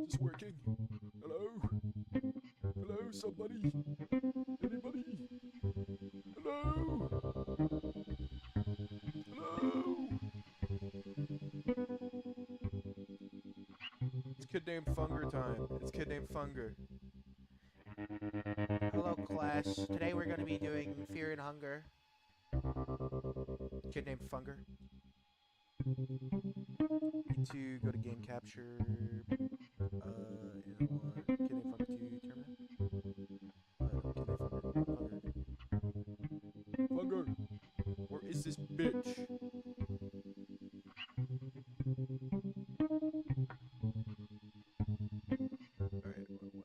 Is this working? Hello? Hello, somebody? Anybody? Hello? Hello? It's kid named Funger time. It's kid named Funger. Hello, class. Today we're going to be doing Fear and Hunger. Kid named Funger. Need to go to game capture. And I want kid named Funger to Termina. Kid named Funger. Funger. Funger. Where is this bitch? Alright, whatever.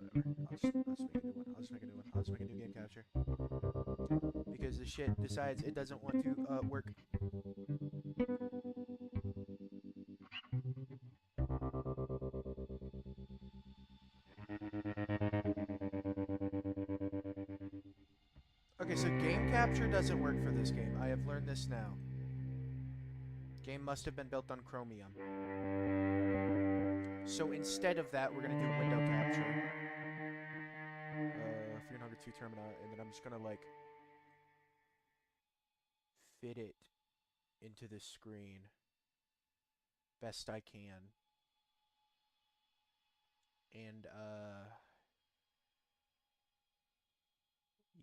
I'll just make a new one. I'll just make a new game capture. Because the shit decides it doesn't want to work. Okay, so game capture doesn't work for this game. I have learned this now. Game must have been built on Chromium. So instead of that, we're gonna do window capture. Fear and Hunger 2 Termina, and then I'm just gonna like fit it into the screen best I can. And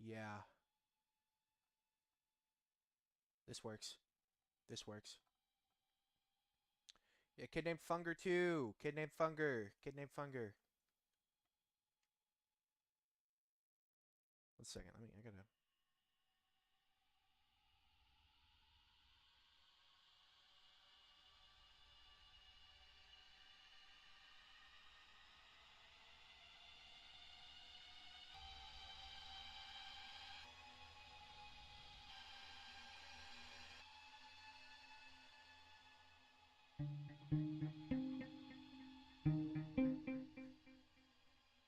yeah. This works. This works. Yeah, kid named Funger too. Kid named Funger. Kid named Funger. One second. I gotta.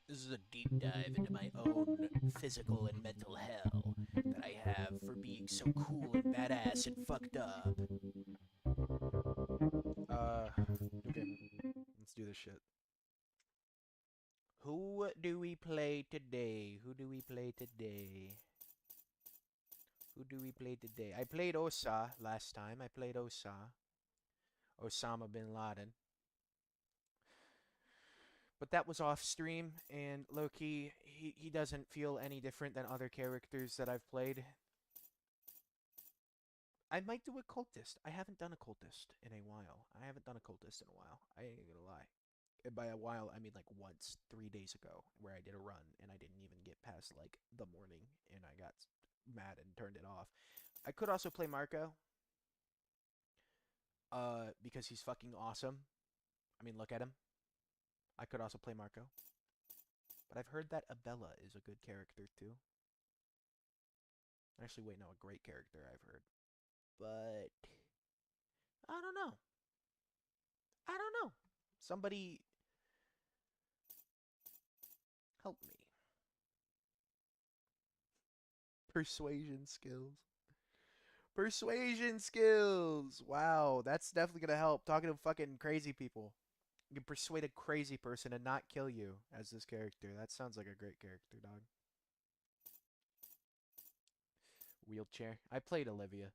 This is a deep dive into my own physical and mental hell that I have for being so cool and badass and fucked up. Okay. Let's do this shit. Who do we play today? Who do we play today? Who do we play today? I played Osa last time. I played Osa. Osama bin Laden. But that was off stream, and Loki, he doesn't feel any different than other characters that I've played. I might do a cultist. I haven't done a cultist in a while. I haven't done a cultist in a while. I ain't gonna lie. And by a while, I mean like once, 3 days ago, where I did a run and I didn't even get past like the morning, and I got mad and turned it off. I could also play Marco, because he's fucking awesome. I mean, look at him. I could also play Marco, but I've heard that Abella is a good character too. Actually, wait, no, a great character I've heard. But I don't know. I don't know. Somebody help me. Persuasion skills. Persuasion skills. Wow, that's definitely gonna help. Talking to fucking crazy people. You can persuade a crazy person and not kill you as this character. That sounds like a great character, dog. Wheelchair. I played Olivia.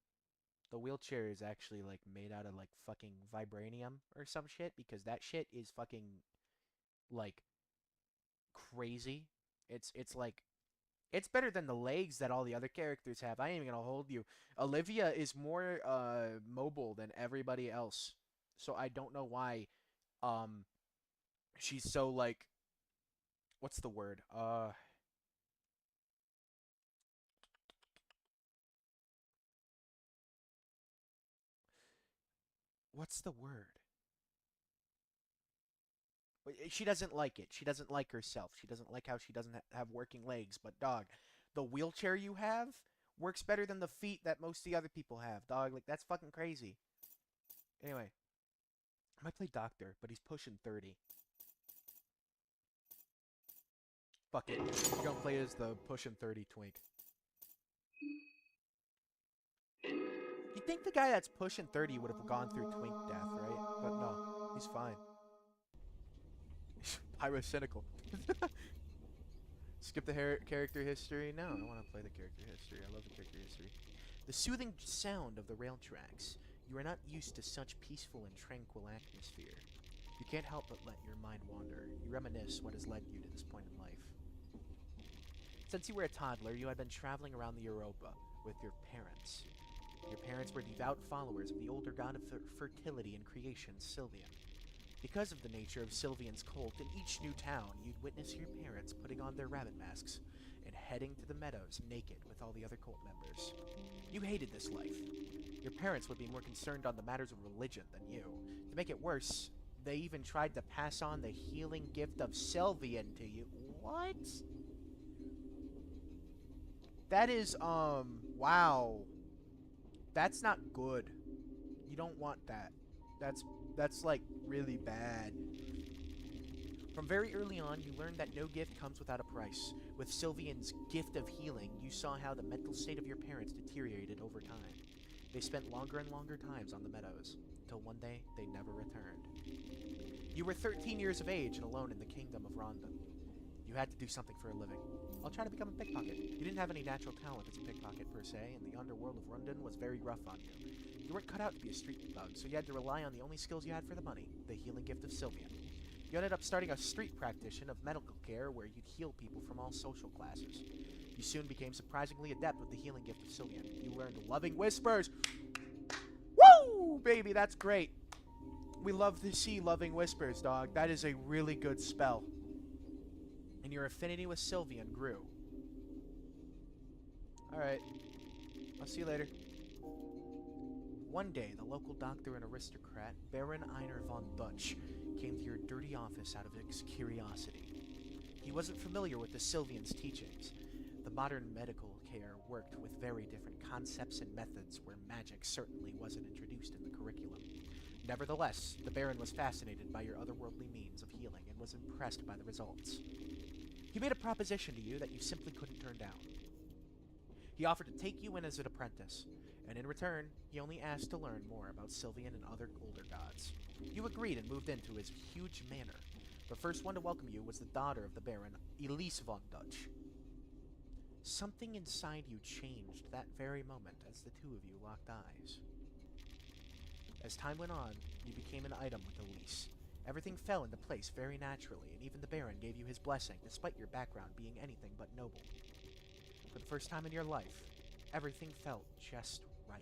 The wheelchair is actually like made out of like fucking vibranium or some shit, because that shit is fucking like crazy. It's like it's better than the legs that all the other characters have. I ain't even gonna hold you. Olivia is more mobile than everybody else. So I don't know why um she's so like, what's the word? What's the word? She doesn't like it. She doesn't like herself. She doesn't like how she doesn't have working legs. But dog, the wheelchair you have works better than the feet that most of the other people have. Dog, like that's fucking crazy. Anyway, I might play Doctor, but he's pushing 30. Fuck it. We're gonna play as the pushing 30 twink. You'd think the guy that's pushing 30 would have gone through twink death, right? But no, he's fine. Pyrocynical. Skip the character history. No, I want to play the character history. I love the character history. The soothing sound of the rail tracks. You are not used to such peaceful and tranquil atmosphere. You can't help but let your mind wander. You reminisce what has led you to this point in life. Since you were a toddler, you had been traveling around the Europa with your parents. Your parents were devout followers of the older god of fertility and creation, Sylvian. Because of the nature of Sylvian's cult, in each new town, you'd witness your parents putting on their rabbit masks and heading to the meadows naked with all the other cult members. You hated this life. Your parents would be more concerned on the matters of religion than you. To make it worse, they even tried to pass on the healing gift of Sylvian to you. What? That is, wow. That's not good. You don't want that. That's like really bad. From very early on, you learned that no gift comes without a price. With Sylvian's gift of healing, you saw how the mental state of your parents deteriorated over time. They spent longer and longer times on the meadows, until one day they never returned. You were 13 years of age and alone in the kingdom of Rondon. You had to do something for a living. I'll try to become a pickpocket. You didn't have any natural talent as a pickpocket per se, and the underworld of Rondon was very rough on you. You weren't cut out to be a street thug, so you had to rely on the only skills you had for the money, the healing gift of Sylvian. You ended up starting a street practitioner of medical care where you'd heal people from all social classes. You soon became surprisingly adept with the healing gift of Sylvian. You learned loving whispers. Woo! Baby, that's great. We love to see loving whispers, dog. That is a really good spell. And your affinity with Sylvian grew. Alright. I'll see you later. One day, the local doctor and aristocrat, Baron Einar von Dutch, came to your dirty office out of his curiosity. He wasn't familiar with the Sylvian's teachings. The modern medical care worked with very different concepts and methods where magic certainly wasn't introduced in the curriculum. Nevertheless, the Baron was fascinated by your otherworldly means of healing and was impressed by the results. He made a proposition to you that you simply couldn't turn down. He offered to take you in as an apprentice, and in return, he only asked to learn more about Sylvian and other older gods. You agreed and moved into his huge manor. The first one to welcome you was the daughter of the Baron, Elise von Dutch. Something inside you changed that very moment as the two of you locked eyes. As time went on, you became an item with Elise. Everything fell into place very naturally, and even the Baron gave you his blessing, despite your background being anything but noble. For the first time in your life, everything felt just right.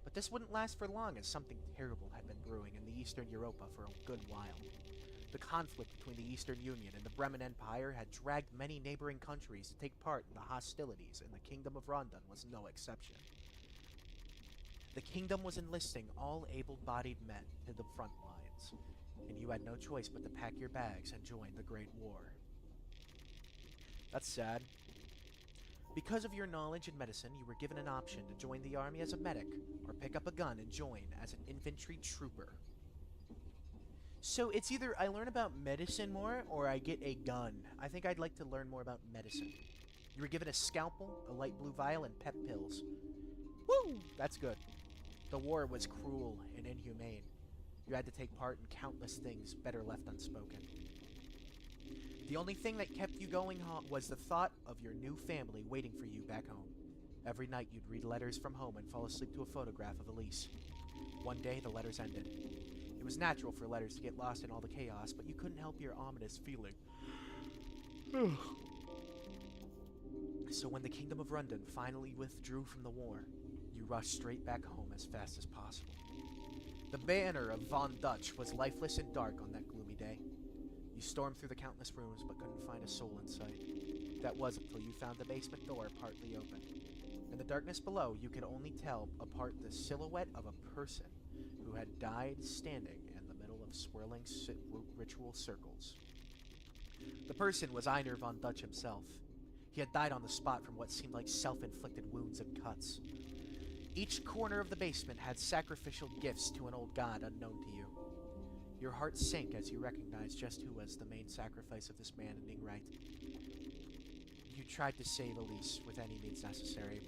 But this wouldn't last for long, as something terrible had been brewing in the Eastern Europa for a good while. The conflict between the Eastern Union and the Bremen Empire had dragged many neighboring countries to take part in the hostilities, and the Kingdom of Rondon was no exception. The kingdom was enlisting all able-bodied men to the front lines, and you had no choice but to pack your bags and join the Great War. That's sad. Because of your knowledge in medicine, you were given an option to join the army as a medic, or pick up a gun and join as an infantry trooper. So it's either I learn about medicine more, or I get a gun. I think I'd like to learn more about medicine. You were given a scalpel, a light blue vial, and pep pills. Woo! That's good. The war was cruel and inhumane. You had to take part in countless things better left unspoken. The only thing that kept you going was the thought of your new family waiting for you back home. Every night you'd read letters from home and fall asleep to a photograph of Elise. One day the letters ended. It was natural for letters to get lost in all the chaos, but you couldn't help your ominous feeling. So when the Kingdom of Rondon finally withdrew from the war, you rushed straight back home as fast as possible. The banner of Von Dutch was lifeless and dark on that gloomy day. You stormed through the countless rooms but couldn't find a soul in sight. That was until you found the basement door partly open. In the darkness below, you could only tell apart the silhouette of a person who had died standing in the middle of swirling ritual circles. The person was Einar von Dutch himself. He had died on the spot from what seemed like self-inflicted wounds and cuts. Each corner of the basement had sacrificial gifts to an old god unknown to you. Your heart sank as you recognized just who was the main sacrifice of this man-ending rite. You tried to save Elise with any means necessary.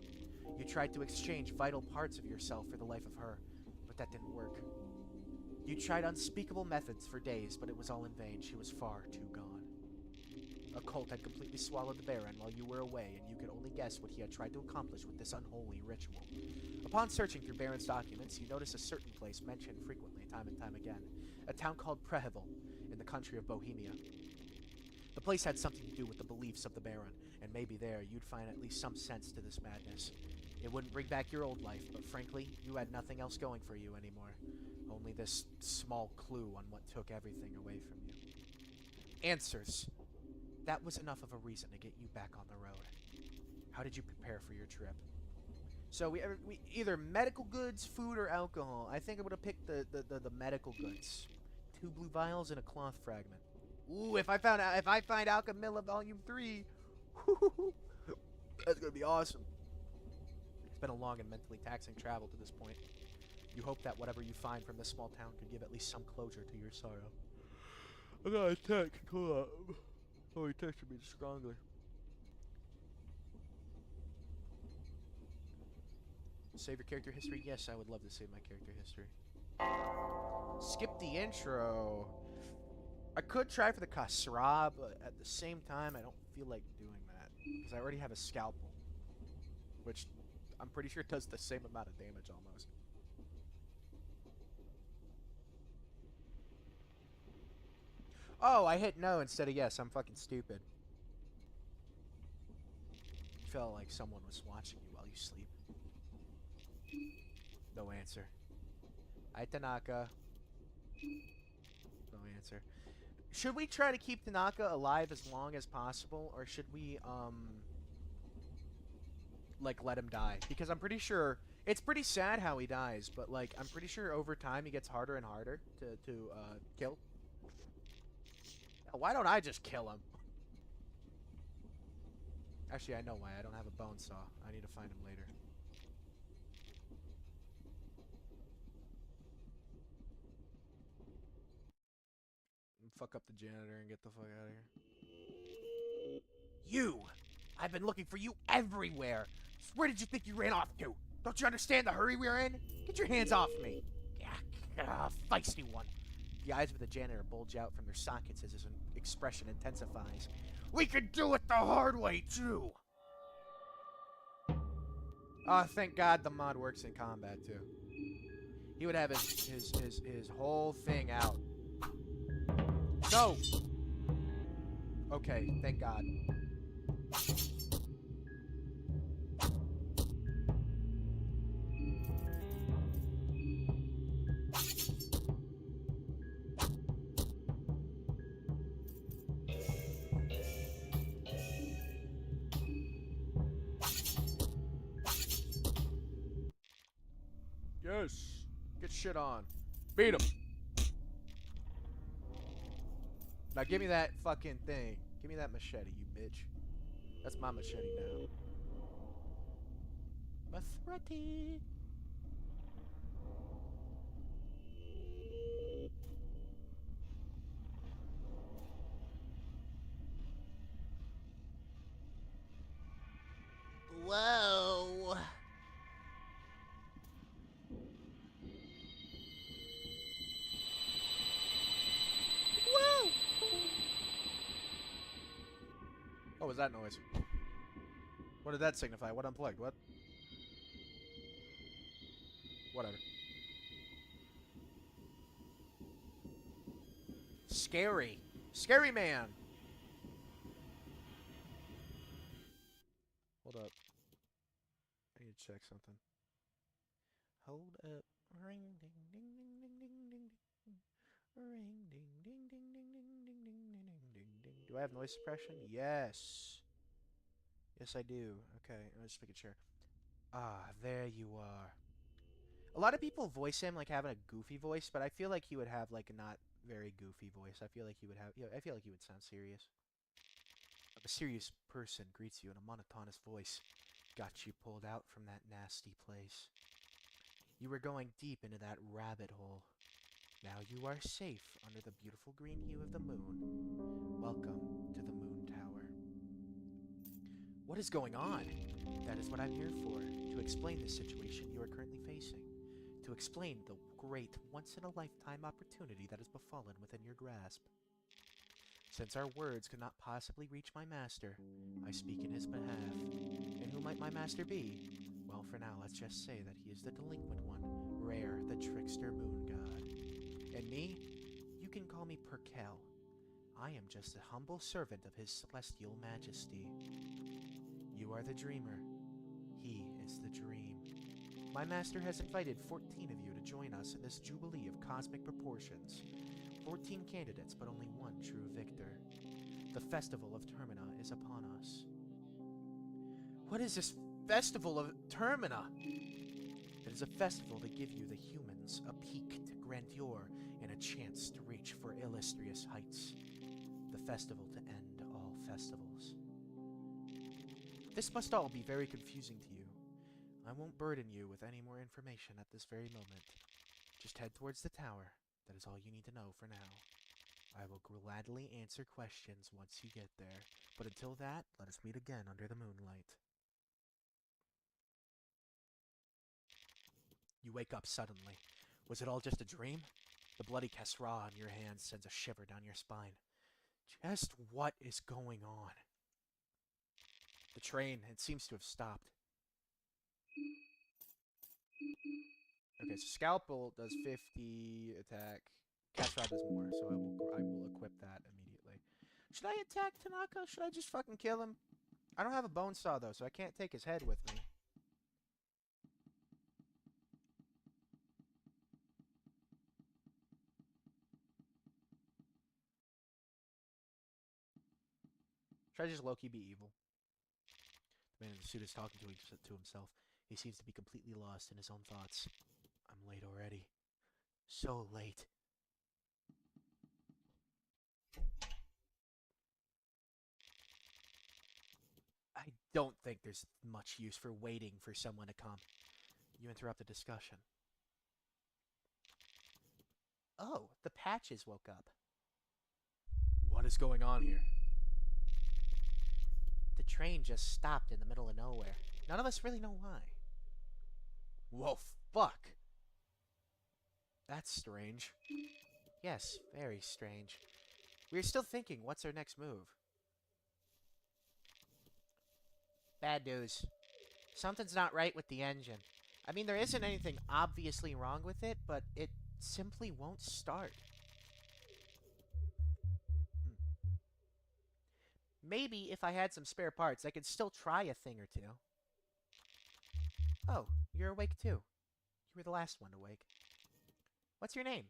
You tried to exchange vital parts of yourself for the life of her, but that didn't work. You tried unspeakable methods for days, but it was all in vain. She was far too gone. A cult had completely swallowed the Baron while you were away, and you could only guess what he had tried to accomplish with this unholy ritual. Upon searching through Baron's documents, you notice a certain place mentioned frequently, time and time again. A town called Prehevel, in the country of Bohemia. The place had something to do with the beliefs of the Baron, and maybe there you'd find at least some sense to this madness. It wouldn't bring back your old life, but frankly, you had nothing else going for you anymore. Only this small clue on what took everything away from you. Answers. That was enough of a reason to get you back on the road. How did you prepare for your trip? So we either medical goods, food, or alcohol. I think I would have picked the medical goods. 2 blue vials and a cloth fragment. Ooh, if I find Alchemilla Volume 3, that's gonna be awesome. It's been a long and mentally taxing travel to this point. You hope that whatever you find from this small town could give at least some closure to your sorrow. I got a text. Hold up. Oh, he texted me strongly. Save your character history? Yes, I would love to save my character history. Skip the intro. I could try for the Kasra, but at the same time, I don't feel like doing that. Because I already have a scalpel. Which I'm pretty sure does the same amount of damage almost. Oh, I hit no instead of yes. I'm fucking stupid. Felt like someone was watching you while you sleep. No answer. Hi, Tanaka. No answer. Should we try to keep Tanaka alive as long as possible, or should we, like, let him die? Because I'm pretty sure... It's pretty sad how he dies, but, like, I'm pretty sure over time he gets harder and harder to kill. Why don't I just kill him? Actually, I know why. I don't have a bone saw. I need to find him later. Fuck up the janitor and get the fuck out of here. You! I've been looking for you everywhere! Where did you think you ran off to? Don't you understand the hurry we're in? Get your hands off me! Feisty one. The eyes of the janitor bulge out from their sockets as his expression intensifies. We can do it the hard way, too! Oh, thank God the mod works in combat, too. He would have his whole thing out. No! Okay, thank God. Yes! Get shit on. Beat him! Now give me that fucking thing. Give me that machete, you bitch. That's my machete now. Machete! Whoa! Whoa! What was that noise? What did that signify? What unplugged? What? Whatever. Scary. Scary man! Hold up. I need to check something. Hold up. Ring ding ding ding ding ding ding ding. Ring ding ding ding ding ding ding ding ding ding ding. Do I have noise suppression? Yes. Yes, I do. Okay, I'm just making sure. Ah, there you are. A lot of people voice him like having a goofy voice, but I feel like he would have like a not very goofy voice. I feel like he would have. I feel like he would sound serious. A serious person greets you in a monotonous voice. Got you pulled out from that nasty place. You were going deep into that rabbit hole. Now you are safe under the beautiful green hue of the moon. Welcome to the Moon Tower. What is going on? That is what I'm here for, to explain the situation you are currently facing. to explain the great once-in-a-lifetime opportunity that has befallen within your grasp. Since our words could not possibly reach my master, I speak in his behalf. And who might my master be? Well, for now, let's just say that he is the delinquent one, Rare, the trickster moon god. And me? You can call me Perkel. I am just a humble servant of his celestial majesty. You are the dreamer. He is the dream. My master has invited 14 of you to join us in this jubilee of cosmic proportions. 14 candidates, but only one true victor. The festival of Termina is upon us. What is this festival of Termina? It is a festival to give you, the humans, a peek to grandeur and a chance to reach for illustrious heights. The festival to end all festivals. This must all be very confusing to you. I won't burden you with any more information at this very moment. Just head towards the tower. That is all you need to know for now. I will gladly answer questions once you get there, but until that, let us meet again under the moonlight. You wake up suddenly. Was it all just a dream? The bloody Kesra on your hand sends a shiver down your spine. Just what is going on? The train, it seems to have stopped. Okay, so Scalpel does 50 attack. Kesra does more, so I will equip that immediately. Should I attack Tanaka? Should I just fucking kill him? I don't have a bone saw though, so I can't take his head with me. Should I just low-key be evil? The man in the suit is talking to himself. He seems to be completely lost in his own thoughts. I'm late already. So late. I don't think there's much use for waiting for someone to come. You interrupt the discussion. Oh, the Patches woke up. What is going on here? The train just stopped in the middle of nowhere. None of us really know why. Whoa, fuck! That's strange. Yes, very strange. We're still thinking, what's our next move? Bad news. Something's not right with the engine. I mean, there isn't anything obviously wrong with it, but it simply won't start. Maybe if I had some spare parts, I could still try a thing or two. Oh, you're awake too. You were the last one to wake. What's your name?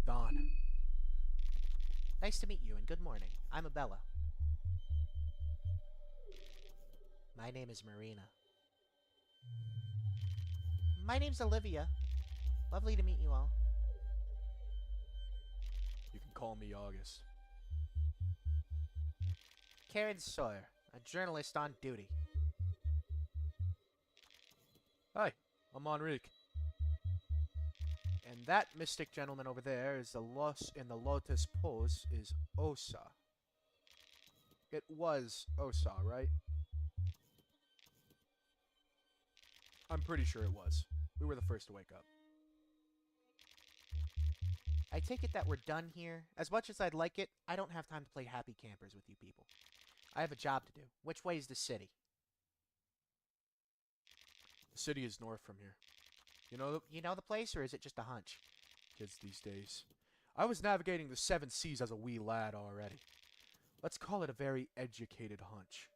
Dawn. Nice to meet you, and good morning. I'm Abella. My name is Marina. My name's Olivia. Lovely to meet you all. You can call me August. Karen Sawyer, a journalist on duty. Hi, I'm Enrique. And that mystic gentleman over there is the lotus pose is Osa. It was Osa, right? I'm pretty sure it was. We were the first to wake up. I take it that we're done here. As much as I'd like it, I don't have time to play happy campers with you people. I have a job to do. Which way is the city? The city is north from here. You know the place, or is it just a hunch? Kids these days. I was navigating the 7 seas as a wee lad already. Let's call it a very educated hunch.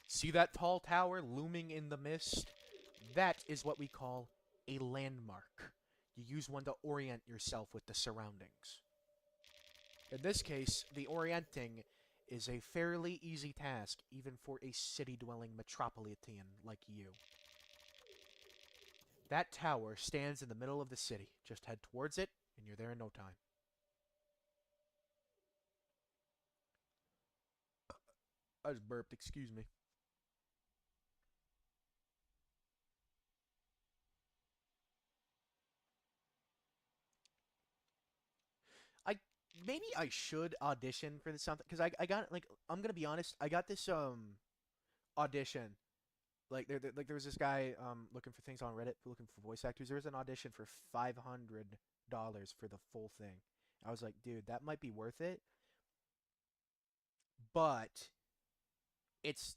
See that tall tower looming in the mist? That is what we call a landmark. You use one to orient yourself with the surroundings. In this case, the orienting is a fairly easy task, even for a city-dwelling metropolitan like you. That tower stands in the middle of the city. Just head towards it, and you're there in no time. I just burped, excuse me. maybe I should audition for this something because I got like I'm gonna be honest. I got this audition. Like there was this guy looking for things on Reddit looking for voice actors. There was an audition for $500 for the full thing. I was like, dude, that might be worth it, but it's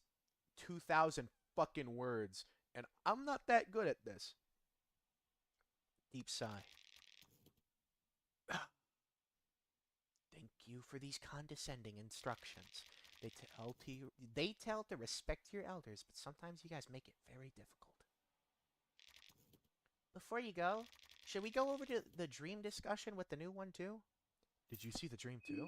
2,000 fucking words, and I'm not that good at this. Deep sigh. Thank you for these condescending instructions. They tell to respect your elders, but sometimes you guys make it very difficult. Before you go, should we go over to the dream discussion with the new one too? Did you see the dream too?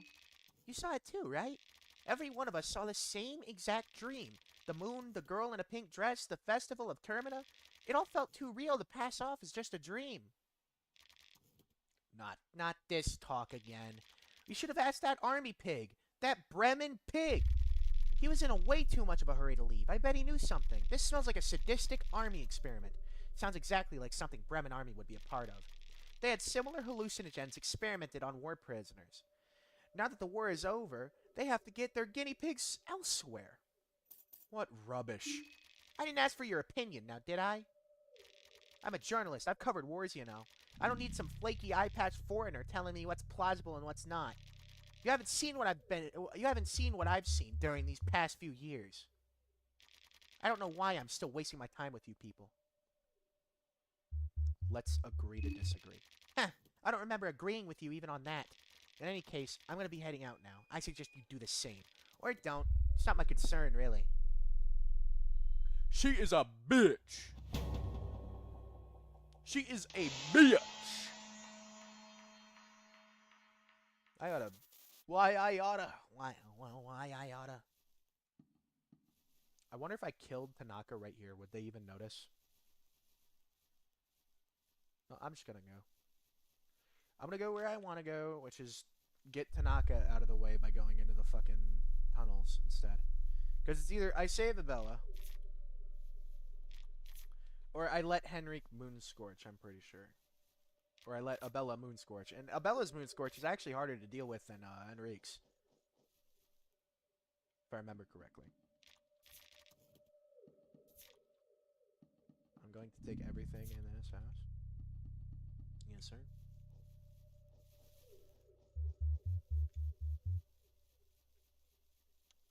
You saw it too, right? Every one of us saw the same exact dream. The moon, the girl in a pink dress, the festival of Termina. It all felt too real to pass off as just a dream. Not this talk again. You should have asked that army pig. That Bremen pig. He was in a way too much of a hurry to leave. I bet he knew something. This smells like a sadistic army experiment. Sounds exactly like something Bremen army would be a part of. They had similar hallucinogens experimented on war prisoners. Now that the war is over, they have to get their guinea pigs elsewhere. What rubbish. I didn't ask for your opinion, now did I? I'm a journalist. I've covered wars, you know. I don't need some flaky eye-patched foreigner telling me what's plausible and what's not. You haven't seen what I've seen during these past few years. I don't know why I'm still wasting my time with you people. Let's agree to disagree. Heh, I don't remember agreeing with you even on that. In any case, I'm gonna be heading out now. I suggest you do the same. Or don't. It's not my concern, really. She is a bitch. She is a bitch. I oughta. Why I oughta. Why I oughta. I wonder if I killed Tanaka right here, would they even notice? No, I'm just gonna go. I'm gonna go where I want to go, which is get Tanaka out of the way by going into the fucking tunnels instead. Because it's either I save Abella, or I let Henrik Moonscorch, I'm pretty sure. Or I let Abella Moonscorch. And Abella's Moonscorch is actually harder to deal with than Henrik's. If I remember correctly. I'm going to take everything in this house. Yes, sir.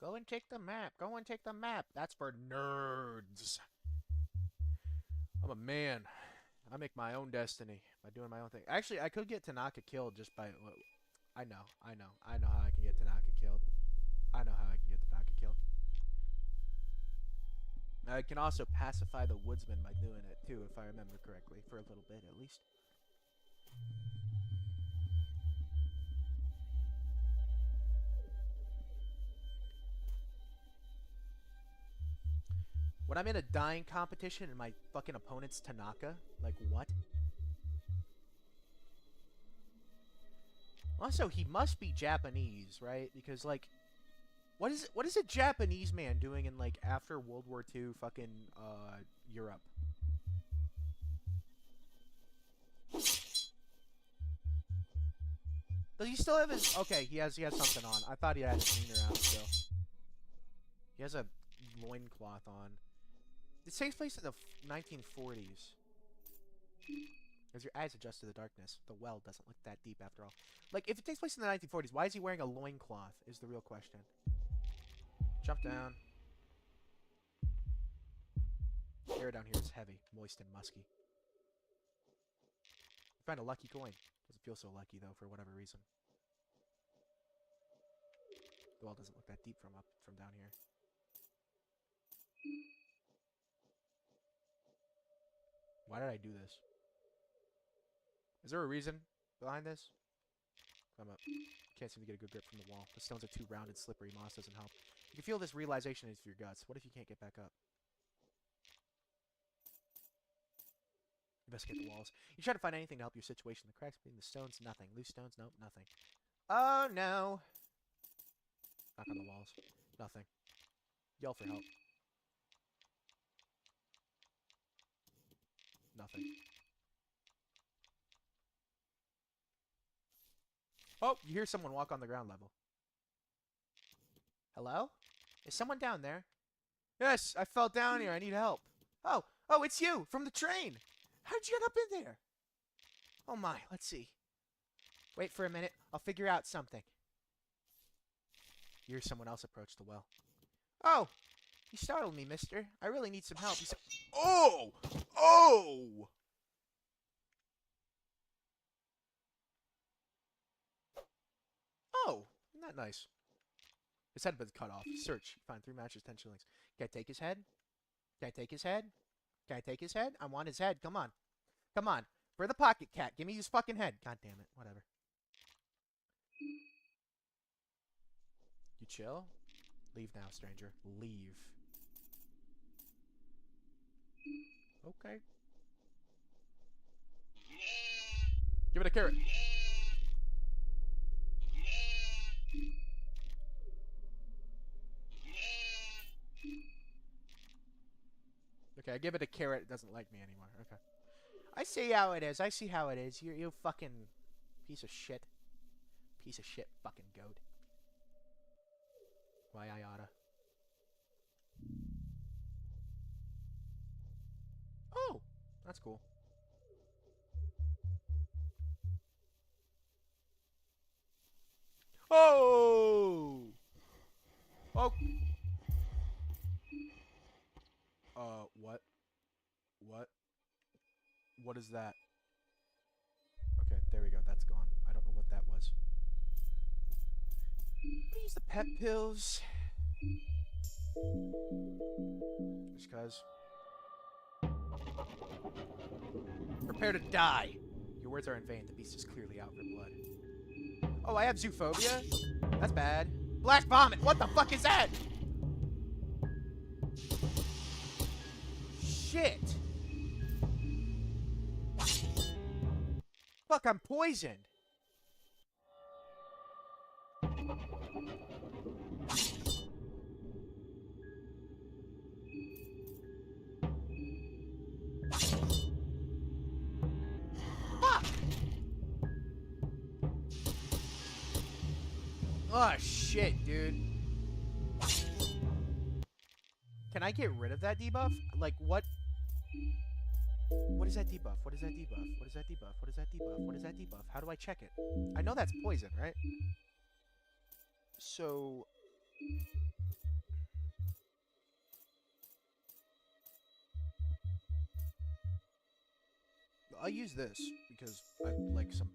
Go and take the map. Go and take the map. That's for nerds. I'm a man. I make my own destiny by doing my own thing. Actually, I could get Tanaka killed just by... I know how I can get Tanaka killed. I can also pacify the woodsman by doing it too, if I remember correctly, for a little bit at least. When I'm in a dying competition and my fucking opponent's Tanaka, like what? Also, he must be Japanese, right? Because like, what is a Japanese man doing in like after World War II fucking Europe? Does he still have his? Okay, he has something on. I thought he had his wiener out still. He has a loincloth on. It takes place in the 1940s. As your eyes adjust to the darkness, the well doesn't look that deep after all. Like, if it takes place in the 1940s, why is he wearing a loincloth is the real question. Jump down. The air down here is heavy, moist, and musky. Find a lucky coin. Doesn't feel so lucky, though, for whatever reason. The well doesn't look that deep from down here. Why did I do this? Is there a reason behind this? Climb up. Can't seem to get a good grip from the wall. The stones are too round and slippery. Moss doesn't help. You can feel this realization into your guts. What if you can't get back up? Investigate the walls. You try to find anything to help your situation. The cracks between the stones, nothing. Loose stones, nope, nothing. Oh no! Knock on the walls. Nothing. Yell for help. Nothing. Oh, you hear someone walk on the ground level. Hello? Is someone down there? Yes, I fell down here. I need help. Oh, it's you from the train. How'd you get up in there? Oh my, let's see. Wait for a minute. I'll figure out something. You hear someone else approach the well. Oh, you startled me, mister. I really need some help. Oh! Oh! Oh, isn't that nice? His head was cut off. Search. Find 3 matches, 10 shillings. Can I take his head? Can I take his head? Can I take his head? I want his head. Come on. Come on. For the pocket cat. Give me his fucking head. God damn it. Whatever. You chill? Leave now, stranger. Leave. Okay. Give it a carrot. Okay, I give it a carrot. It doesn't like me anymore. Okay. I see how it is. I see how it is. You fucking piece of shit. Piece of shit fucking goat. Why I oughta. Oh, that's cool. Oh! Oh! What? What? What is that? Okay, there we go. That's gone. I don't know what that was. I use the pet pills. Just cause. Prepare to die. Your words are in vain. The beast is clearly out for blood. Oh, I have zoophobia? That's bad. Black vomit. What the fuck is that? Shit. Fuck, I'm poisoned. Fuck. Oh, shit, dude. Can I get rid of that debuff? Like, what? What is that debuff? What is that debuff? What is that debuff? What is that debuff? What is that debuff? How do I check it? I know that's poison, right? So... I'll use this, because I'd like some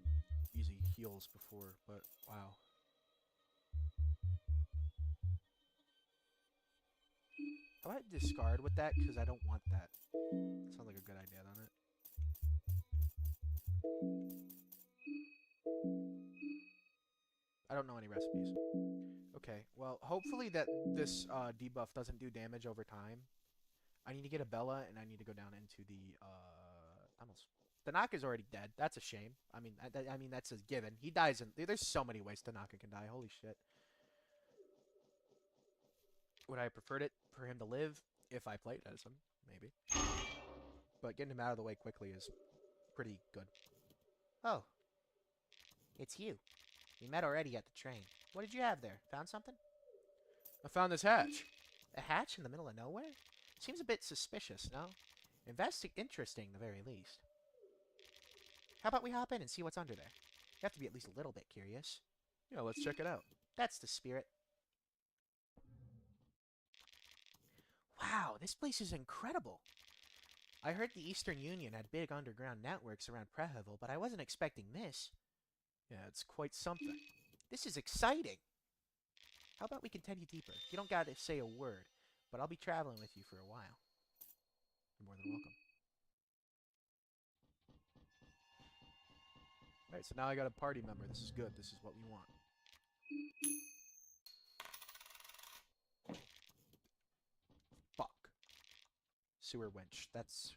easy heals before, but wow. How about I discard with that, because I don't want that. That sounds like a good idea, doesn't it? I don't know any recipes. Okay, well, hopefully that this debuff doesn't do damage over time. I need to get a Bella, and I need to go down into the tunnels. Tanaka's already dead. That's a shame. I mean, that's a given. He dies in... There's so many ways Tanaka can die. Holy shit. Would I have preferred it for him to live if I played as him? Maybe. But getting him out of the way quickly is pretty good. Oh. It's you. We met already at the train. What did you have there? Found something? I found this hatch. A hatch in the middle of nowhere? Seems a bit suspicious, no? Interesting, the very least. How about we hop in and see what's under there? You have to be at least a little bit curious. Yeah, let's check it out. That's the spirit. Wow, this place is incredible. I heard the Eastern Union had big underground networks around Prehevil, but I wasn't expecting this. Yeah, it's quite something. This is exciting. How about we continue deeper? You don't gotta say a word, but I'll be traveling with you for a while. You're more than welcome. Alright, so now I got a party member. This is good. This is what we want. Fuck. Sewer wench. That's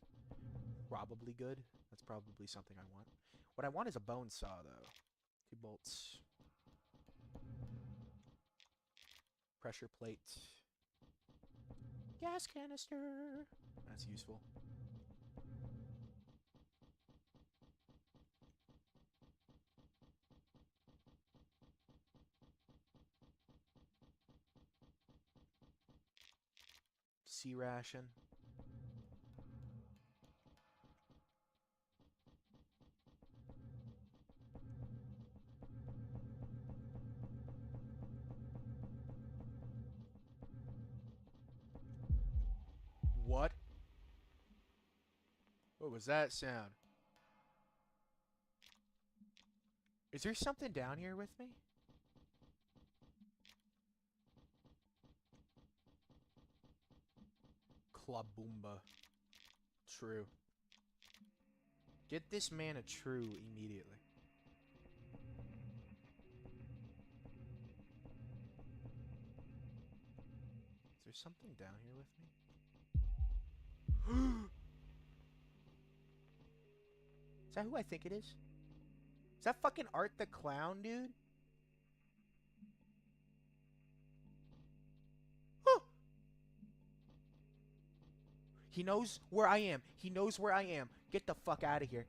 probably good. That's probably something I want. What I want is a bone saw, though. 2 bolts. Pressure plate. Gas canister. That's useful. C ration. What? What was that sound? Is there something down here with me? Klabumba. True. Get this man a true immediately. Is there something down here with me? Is that who I think it is? Is that fucking Art the Clown, dude? Huh. He knows where I am. He knows where I am. Get the fuck out of here.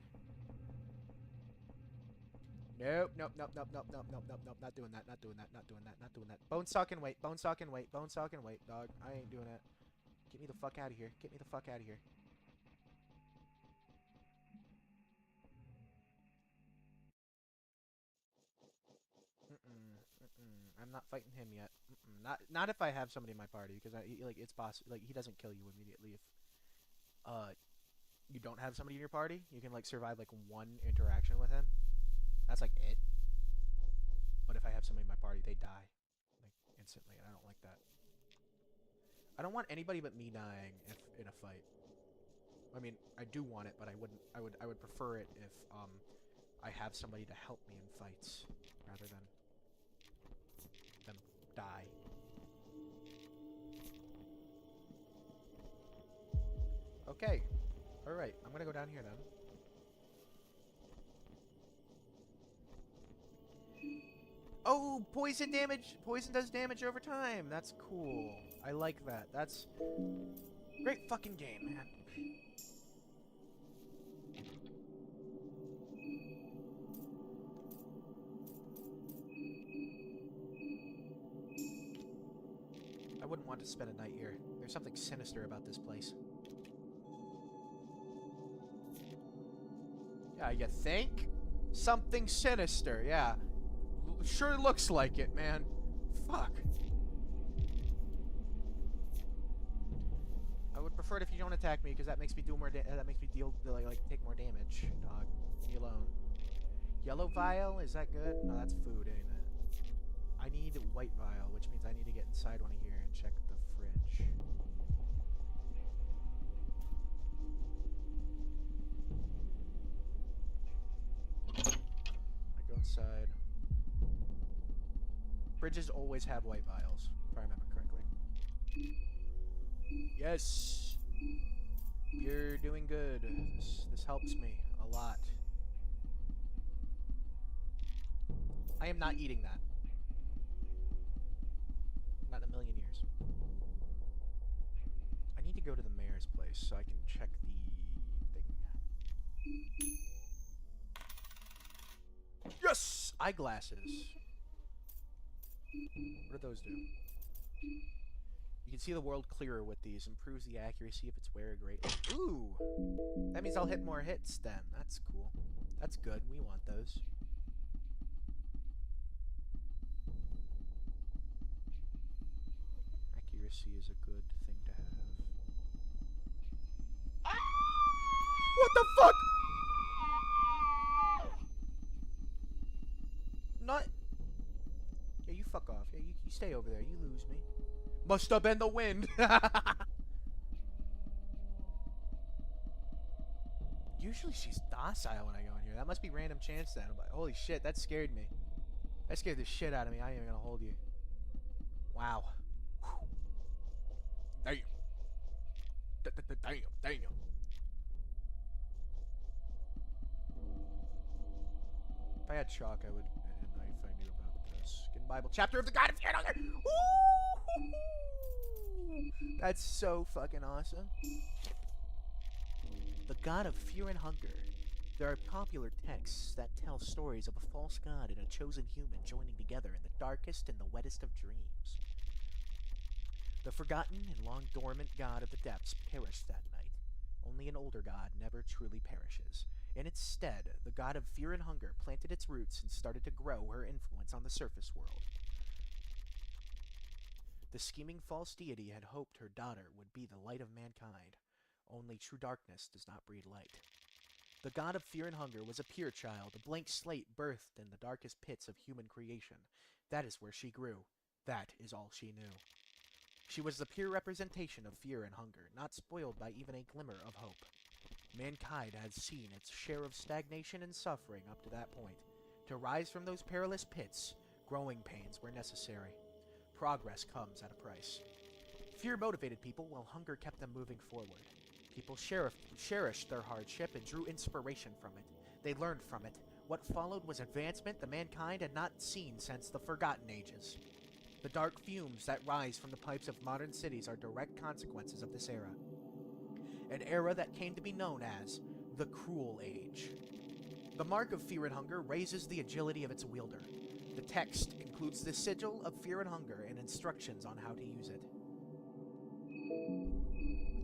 Nope, nope, nope, nope, nope, nope, nope, nope, nope. Not doing that, not doing that, not doing that, not doing that. Bone sock and wait, bone sock and wait, bone sock and wait, dog. I ain't doing that. Get me the fuck out of here. Get me the fuck out of here. I'm not fighting him yet. Not if I have somebody in my party, because like it's possible. Like he doesn't kill you immediately if you don't have somebody in your party. You can like survive like one interaction with him. That's like it. But if I have somebody in my party, they die like instantly, and I don't like that. I don't want anybody but me dying if in a fight. I mean, I do want it, but I wouldn't. I would prefer it if I have somebody to help me in fights rather than them die. Okay. Alright, I'm gonna go down here then. Oh, poison damage! Poison does damage over time! That's cool. I like that. That's great fucking game, man. I wouldn't want to spend a night here. There's something sinister about this place. Yeah, you think? Something sinister, yeah. Sure looks like it, man. Fuck. I would prefer it if you don't attack me, because that makes me do more. That makes me deal like take more damage. Dog, leave me alone. Yellow vial, is that good? No, that's food, ain't it? I need white vial, which means I need to get inside one of here and check the fridge. I go inside. Fridges always have white vials, if I remember correctly. Yes! You're doing good. This helps me a lot. I am not eating that. Not in a million years. I need to go to the mayor's place so I can check the thing. Yes! Eyeglasses. What do those do? You can see the world clearer with these. Improves the accuracy if it's wear greatly. Ooh! That means I'll hit more hits then. That's cool. That's good. We want those. Accuracy is a good thing to have. Ah! What the fuck? Not... Yeah, you fuck off. Yeah, you stay over there. You lose me. Must have been the wind. Usually she's docile when I go in here. That must be random chance then. I'm like, holy shit, that scared me. That scared the shit out of me. I ain't even gonna hold you. Wow. Damn. Damn. Damn. If I had chalk, I would... And if I knew about this. Fucking Bible chapter of the God of Fear and Hunger. That's so fucking awesome. The God of Fear and Hunger. There are popular texts that tell stories of a false god and a chosen human joining together in the darkest and the wettest of dreams. The forgotten and long dormant god of the depths perished that night. Only an older god never truly perishes. In its stead, the god of fear and hunger planted its roots and started to grow her influence on the surface world. The scheming false deity had hoped her daughter would be the light of mankind. Only true darkness does not breed light. The god of fear and hunger was a pure child, a blank slate birthed in the darkest pits of human creation. That is where she grew. That is all she knew. She was the pure representation of fear and hunger, not spoiled by even a glimmer of hope. Mankind had seen its share of stagnation and suffering up to that point. To rise from those perilous pits, growing pains were necessary. Progress comes at a price. Fear motivated people while hunger kept them moving forward. People cherished their hardship and drew inspiration from it. They learned from it. What followed was advancement that mankind had not seen since the Forgotten Ages. The dark fumes that rise from the pipes of modern cities are direct consequences of this era. An era that came to be known as the Cruel Age. The mark of fear and hunger raises the agility of its wielder. The text includes the sigil of fear and hunger and instructions on how to use it.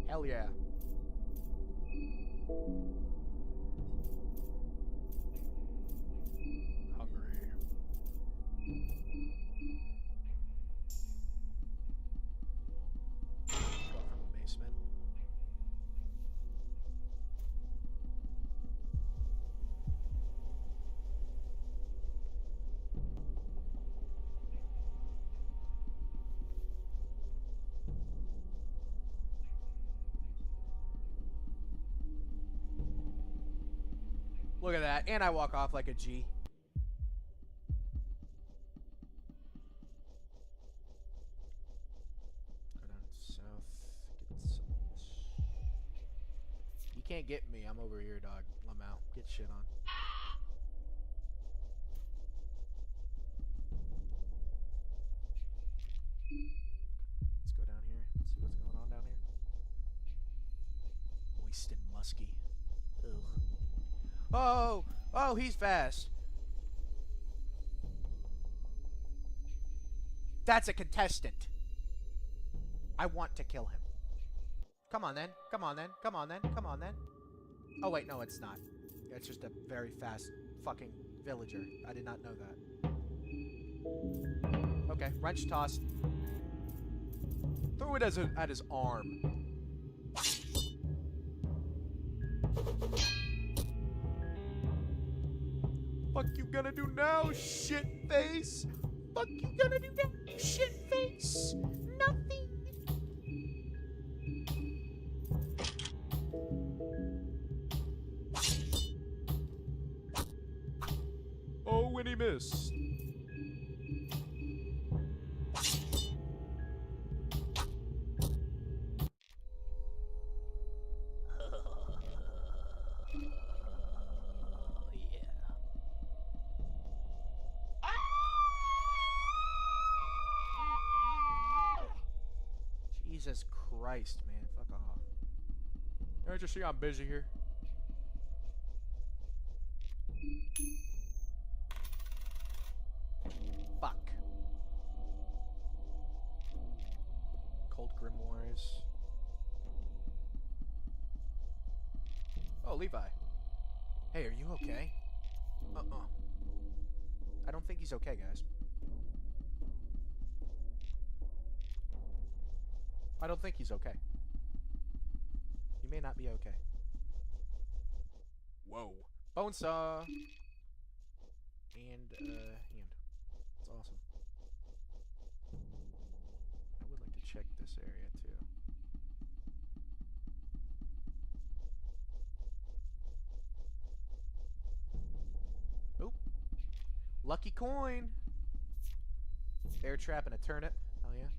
Hell yeah. Hungry. Go from the basement. Look at that. And I walk off like a G. Go down south. Get some of this. You can't get me. I'm over here, dog. I'm out. Get shit on. Let's go down here. Let's see what's going on down here. Moist and musky. Ugh. Oh! Oh, he's fast. That's a contestant. I want to kill him. Come on then. Come on then. Come on then. Come on then. Oh wait, no, it's not. It's just a very fast fucking villager. I did not know that. Okay, wrench toss. Throw it at his arm. Fuck you gonna do now, shit face? Fuck you gonna do now, shit face? Nothing. Oh, and he missed. Jesus Christ, man. Fuck off. Don't you see I'm busy here? Fuck. Cold Grimoires. Oh, Levi. Hey, are you okay? I don't think he's okay, guys. I don't think he's okay. He may not be okay. Whoa. Bone saw! And, hand. That's awesome. I would like to check this area, too. Oop. Lucky coin! Bear trap and a turnip. Hell yeah.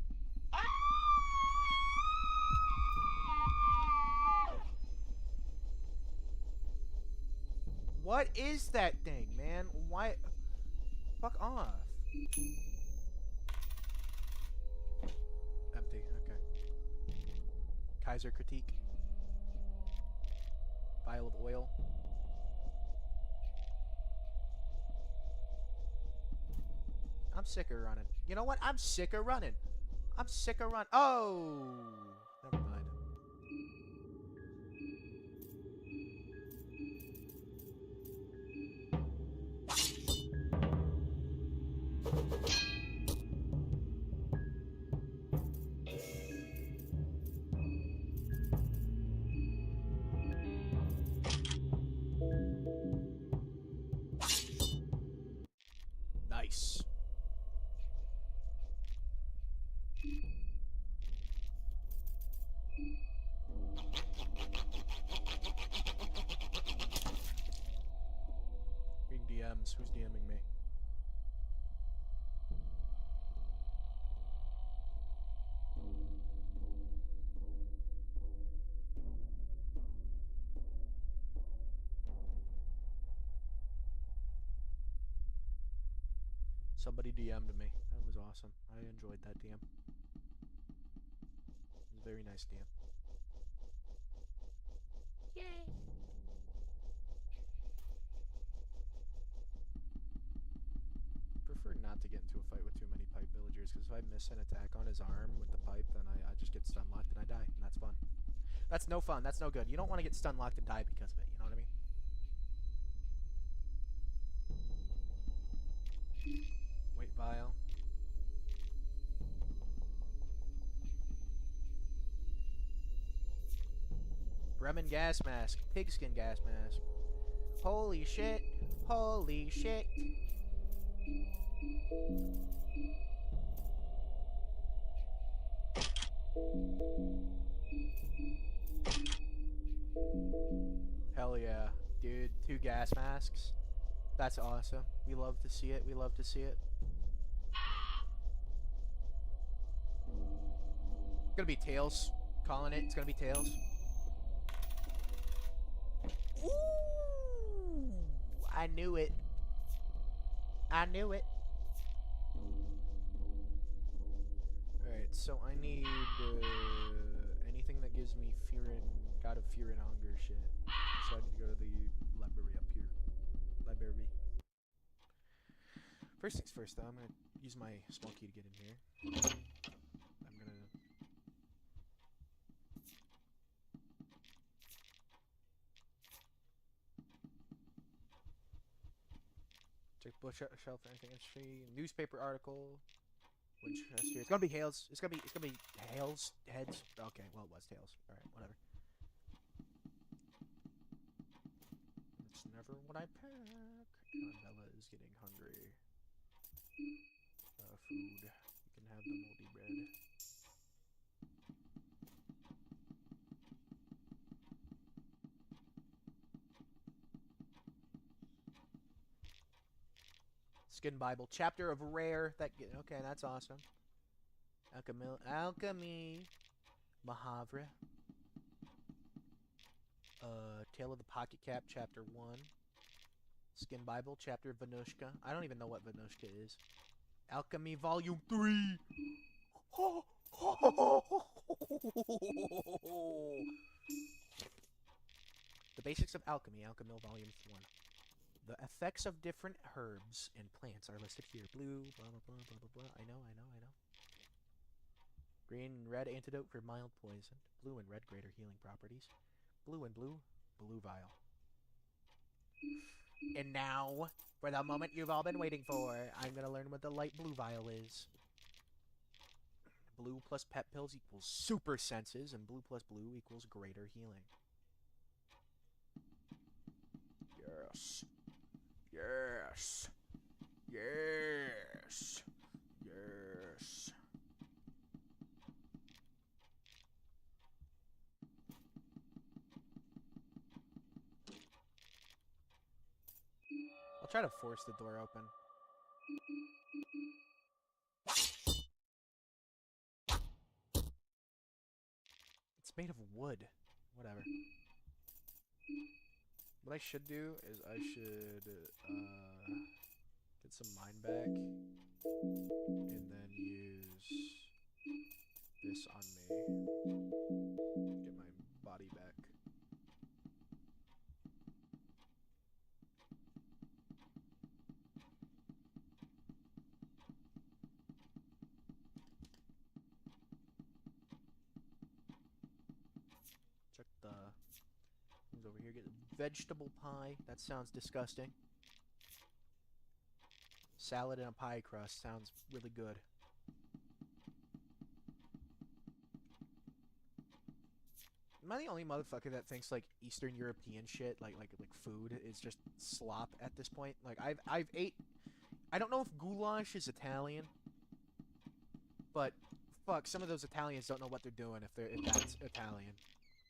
What is that thing, man? Why? Fuck off. Empty, okay. Kaiser critique. Vial of oil. I'm sick of running. You know what? I'm sick of running. I'm sick of run. Oh, never mind. Nice. Big DMs. Who's DMing me? Somebody DM'd me. That was awesome. I enjoyed that DM. It was a very nice DM. Yay! Prefer not to get into a fight with too many pipe villagers, because if I miss an attack on his arm with the pipe, then I just get stun locked and I die, and that's fun. That's no fun. That's no good. You don't want to get stun locked and die because of it. You know what I mean? Wait, vial. Bremen gas mask. Pigskin gas mask. Holy shit. Holy shit. Hell yeah. Dude, 2 gas masks. That's awesome. We love to see it. We love to see it. It's gonna be Tails. Calling it. It's gonna be Tails. Ooh! I knew it. I knew it. Alright, so I need anything that gives me fear and God of fear and hunger shit. So I need to go to the library up here. Library. First things first, though, I'm gonna use my small key to get in here. I'm gonna check bookshelf for anything interesting. Newspaper article. Winchester here. It's gonna be Hales. It's gonna be Hales heads. Okay, well it was Tails. All right, whatever. It's never what I pack. Bella is getting hungry. Food. You can have the moldy bread. Skin Bible. Chapter of Rare. Okay, that's awesome. Alchemy. Mahavra. Tale of the Pocket Cap, Chapter 1. Skin Bible, Chapter of Venushka. I don't even know what Venushka is. Alchemy, Volume 3! The Basics of Alchemy, Alchemy, Volume 1. The effects of different herbs and plants are listed here. Blue, blah, blah, blah, blah, blah, blah. I know. Green and red antidote for mild poison. Blue and red greater healing properties. Blue and blue vial. And now, for the moment you've all been waiting for, I'm gonna learn what the light blue vial is. Blue plus pet pills equals super senses, and blue plus blue equals greater healing. Yes. Yes. Yes. Yes. I'll try to force the door open. It's made of wood. Whatever. What I should do is I should get some mine back and then use this on me. Get my body back. Check the things over here. Get vegetable pie. That sounds disgusting. Salad and a pie crust sounds really good. Am I the only motherfucker that thinks like Eastern European shit, like food, is just slop at this point? Like I've ate. I don't know if goulash is Italian, but fuck, some of those Italians don't know what they're doing if that's Italian.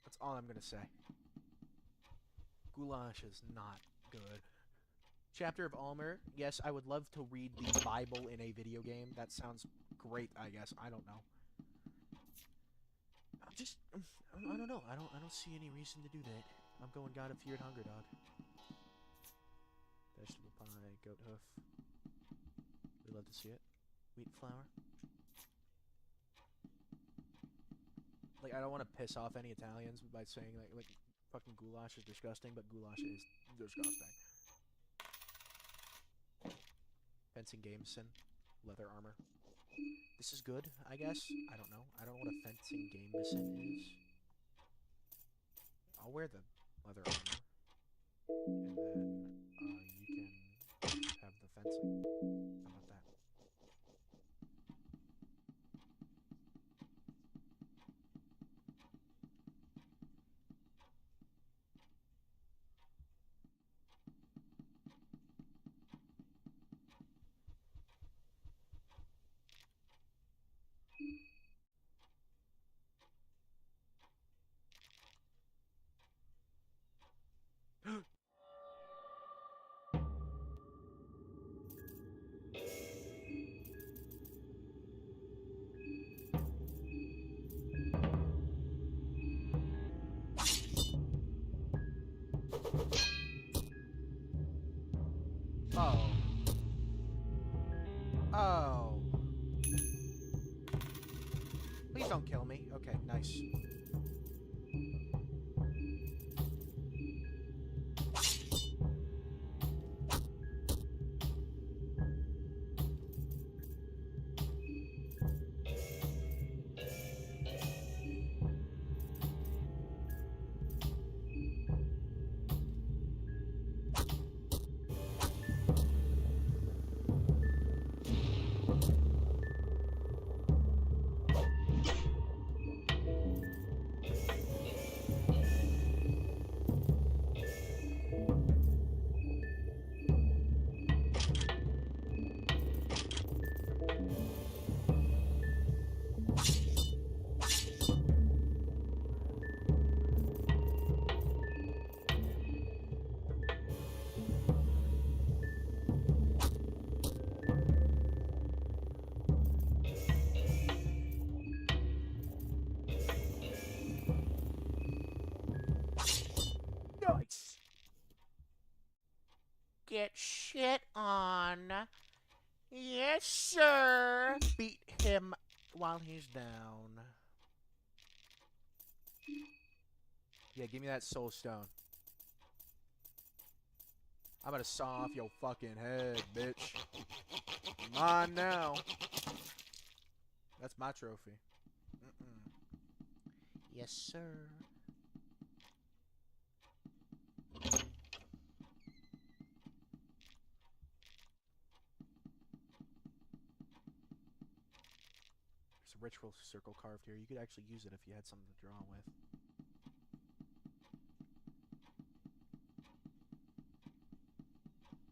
That's all I'm gonna say. Goulash is not good. Chapter of Almer. Yes, I would love to read the Bible in a video game. That sounds great. I guess I don't know. I don't know. I don't see any reason to do that. I'm going God of Fear and Hunger Dog. Vegetable pie, goat hoof. We'd love to see it. Wheat flour. Like I don't want to piss off any Italians by saying like fucking goulash is disgusting, but goulash is disgusting. Fencing gamesman, leather armor. This is good, I guess. I don't know. I don't know what a fencing gamesman is. I'll wear the leather armor, and then you can have the fencing. How about that? Oh. Oh. Please don't kill me. Okay, nice. Nice. Get shit on. Yes, sir. Beat him while he's down. Yeah, give me that soul stone. I'm gonna saw off your fucking head, bitch. Mine now. That's my trophy. Yes, sir. There's a ritual circle carved here. You could actually use it if you had something to draw with.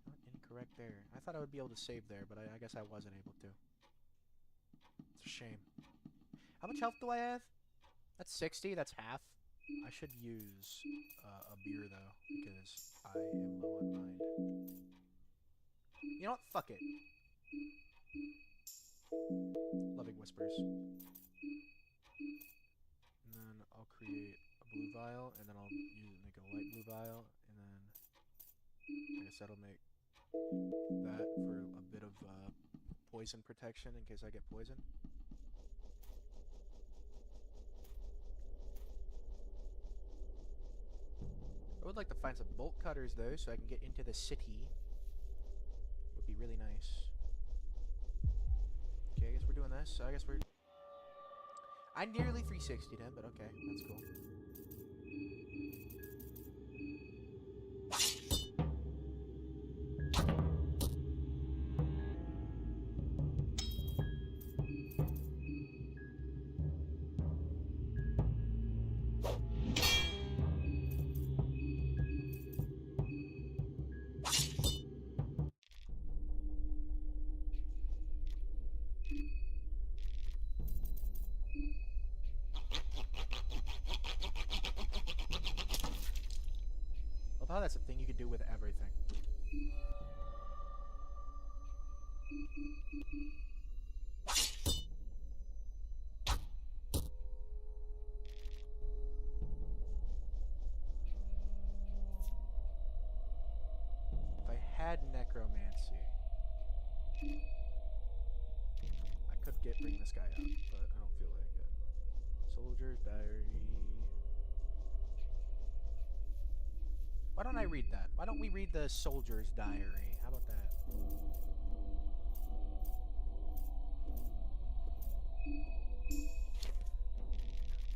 Not incorrect there. I thought I would be able to save there, but I guess I wasn't able to. It's a shame. How much health do I have? That's 60. That's half. I should use a beer, though, because I am low on mind. You know what? Fuck it. Loving Whispers. And then I'll create a blue vial, and then I'll make a light blue vial, and then I guess that'll make that for a bit of poison protection in case I get poisoned. I would like to find some bolt cutters, though, so I can get into the city. Would be really nice. Okay, I guess we're doing this. I guess we're... I nearly 360'd him, but okay, that's cool. Oh, that's a thing you could do with everything. If I had necromancy, I could bring this guy up, but I don't feel like it. Soldier's Diary. Why don't I read that? Why don't we read the Soldier's Diary? How about that?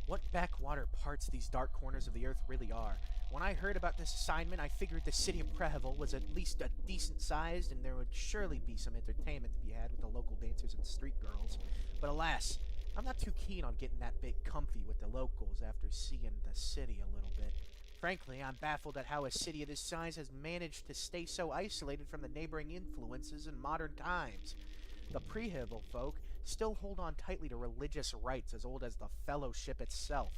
What backwater parts these dark corners of the earth really are. When I heard about this assignment, I figured the city of Prehevel was at least a decent sized, and there would surely be some entertainment to be had with the local dancers and street girls. But alas, I'm not too keen on getting that bit comfy with the locals after seeing the city a little bit. Frankly, I'm baffled at how a city of this size has managed to stay so isolated from the neighboring influences in modern times. The Prehevel folk still hold on tightly to religious rites as old as the Fellowship itself.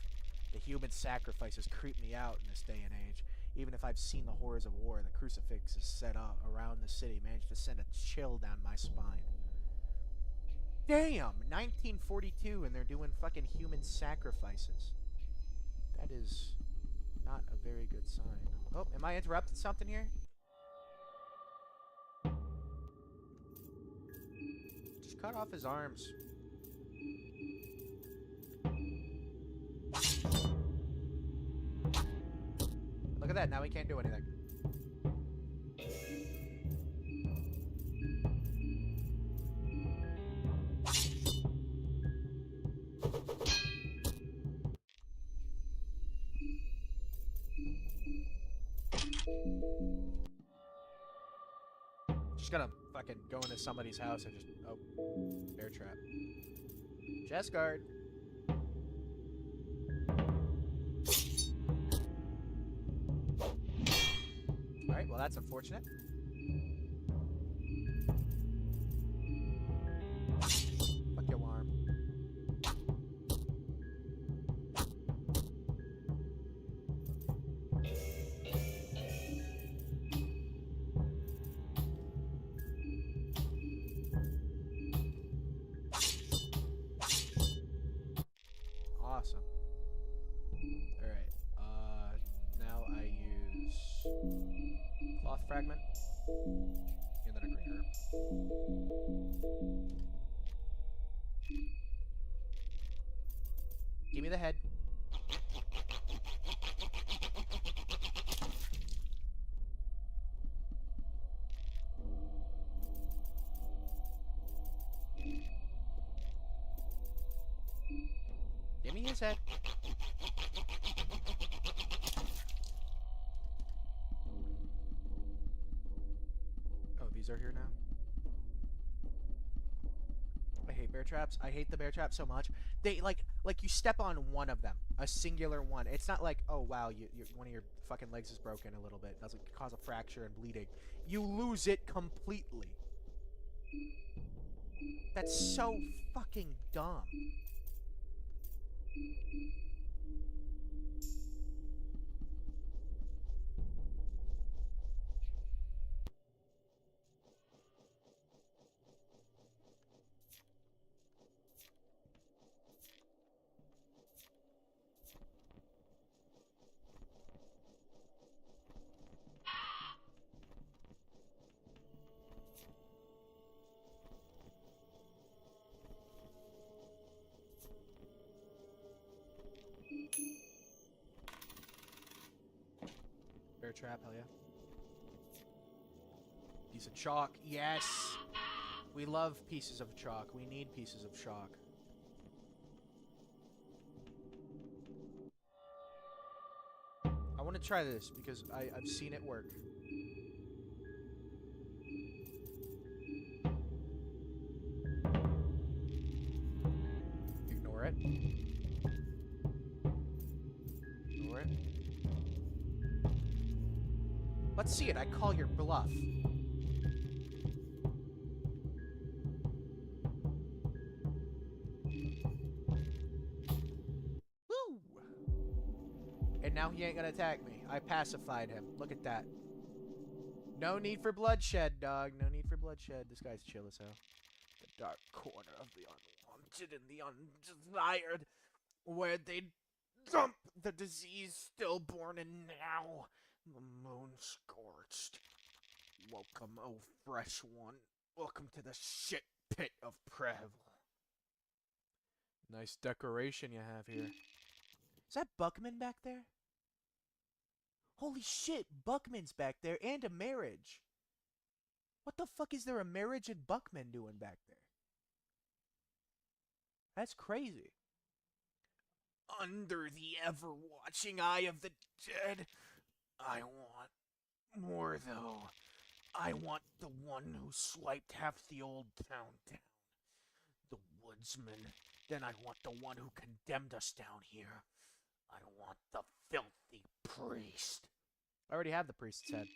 The human sacrifices creep me out in this day and age. Even if I've seen the horrors of war, the crucifixes set up around the city managed to send a chill down my spine. Damn! 1942 and they're doing fucking human sacrifices. That is not a very good sign. Oh, am I interrupting something here? Just cut off his arms. Look at that, now he can't do anything. Just gonna fucking go into somebody's house and just... Oh. Bear trap. Chest guard. Alright, well that's unfortunate. Fuck your arm. Awesome. Alright, now I use cloth fragment and then a green herb. Give me the head. Give me his head. Oh, these are here now? I hate bear traps. I hate the bear traps so much. They, like you step on one of them. A singular one. It's not like, oh, wow, one of your fucking legs is broken a little bit. It doesn't cause a fracture and bleeding. You lose it completely. That's so fucking dumb. Bear trap, hell yeah. Piece of chalk, yes! We love pieces of chalk. We need pieces of chalk. I want to try this because I've seen it work. Ignore it. Ignore it. Let's see it. I call your bluff. Woo! And now he ain't gonna attack me. I pacified him. Look at that. No need for bloodshed, dog. No need for bloodshed. This guy's chill as hell. The dark corner of the unwanted and the undesired, where they dump the disease stillborn and now the moon scorched. Welcome, oh fresh one. Welcome to the shit pit of Prev. Nice decoration you have here. Is that Buckman back there? Holy shit, Buckman's back there and a marriage. What the fuck is there a marriage and Buckman doing back there? That's crazy. Under the ever-watching eye of the dead, I want more, though. I want the one who swiped half the old town down. The woodsman. Then I want the one who condemned us down here. I want the filthy priest. I already have the priest's head.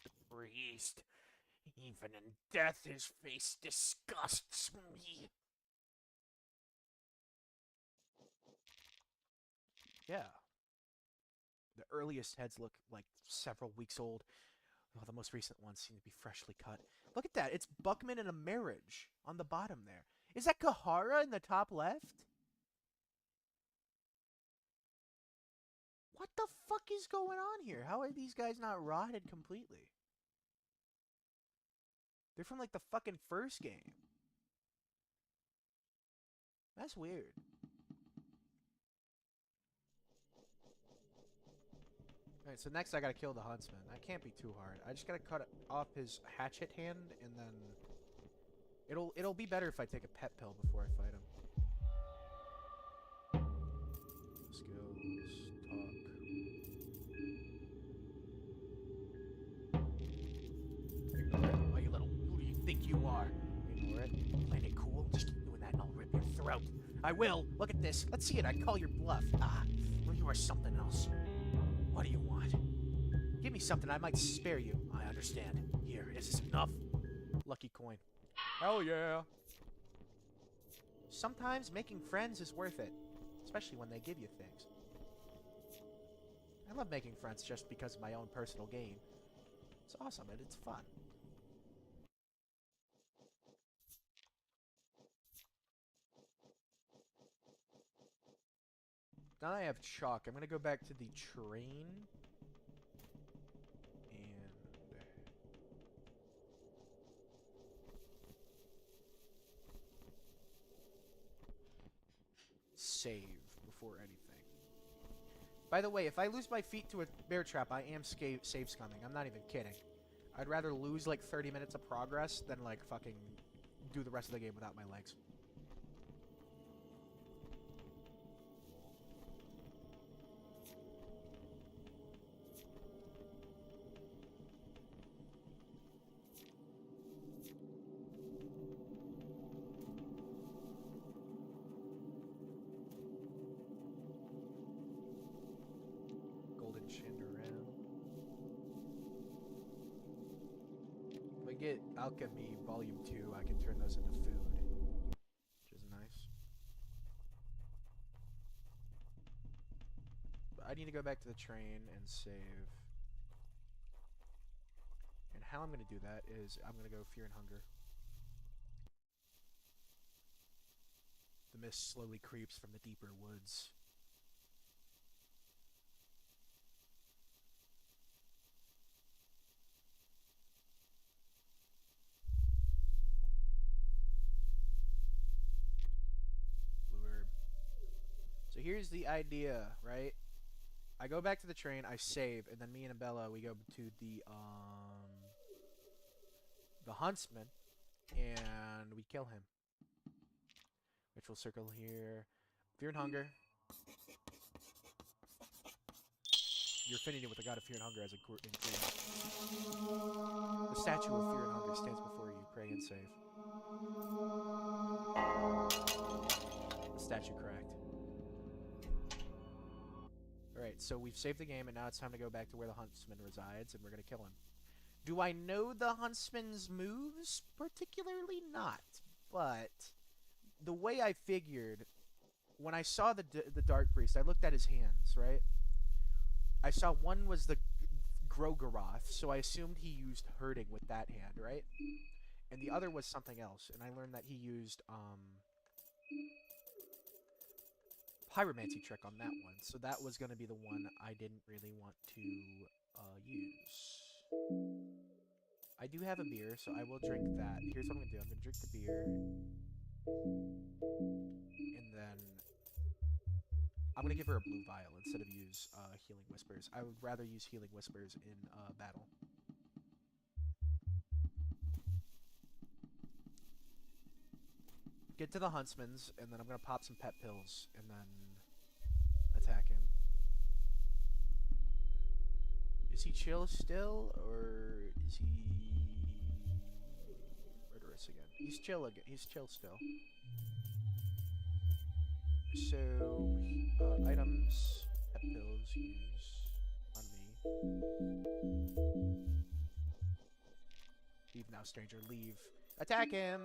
The priest. Even in death, his face disgusts me. Yeah. The earliest heads look like several weeks old, while the most recent ones seem to be freshly cut. Look at that. It's Buckman and a marriage on the bottom there. Is that Kahara in the top left? What the fuck is going on here? How are these guys not rotted completely? They're from like the fucking first game. That's weird. Alright, so next I gotta kill the huntsman. That can't be too hard. I just gotta cut off his hatchet hand, and then it'll be better if I take a pet pill before I fight him. Skills, talk. Ignore it. Oh, you little, who do you think you are? Ignore it. Playing it cool? Just keep doing that and I'll rip your throat. I will. Look at this. Let's see it. I call your bluff. Ah, well, you are something else. What do you want? Give me something, I might spare you. I understand. Here, is this enough? Lucky coin. Hell yeah. Sometimes making friends is worth it. Especially when they give you things. I love making friends just because of my own personal gain. It's awesome and it's fun. Now I have chalk. I'm gonna go back to the train. And save before anything. By the way, if I lose my feet to a bear trap, I am save scumming. I'm not even kidding. I'd rather lose like 30 minutes of progress than like fucking do the rest of the game without my legs. Get alchemy volume 2, I can turn those into food, which is nice. But I need to go back to the train and save. And how I'm going to do that is I'm going to go Fear and Hunger. The mist slowly creeps from the deeper woods. So here's the idea, right? I go back to the train, I save, and then me and Abella, we go to the huntsman, and we kill him. Which will circle here. Fear and Hunger. Your affinity with the god of fear and hunger as a group increase. The statue of fear and hunger stands before you. Pray and save. The statue cracked. Alright, so we've saved the game, and now it's time to go back to where the huntsman resides, and we're going to kill him. Do I know the huntsman's moves? Particularly not. But the way I figured, when I saw the Dark Priest, I looked at his hands, right? I saw one was the Grogaroth, so I assumed he used herding with that hand, right? And the other was something else, and I learned that he used pyromancy trick on that one. So that was going to be the one I didn't really want to use. I do have a beer, so I will drink that. Here's what I'm going to do. I'm going to drink the beer, and then I'm going to give her a blue vial instead of use Healing Whispers. I would rather use Healing Whispers in battle. Get to the Huntsman's, and then I'm going to pop some pet pills, and then attack him. Is he chill still, or is he murderous again? He's chill again. He's chill still. So, items, pet pills, use on me. Leave now, stranger. Leave. Attack him!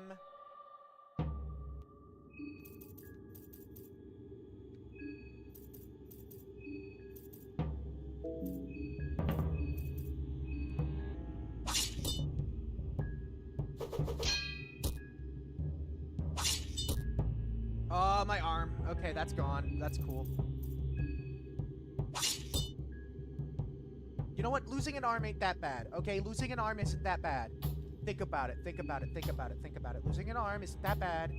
Oh, my arm. Okay, that's gone. That's cool. You know what? Losing an arm ain't that bad. Okay, losing an arm isn't that bad. Think about it. Think about it. Think about it. Think about it. Losing an arm isn't that bad.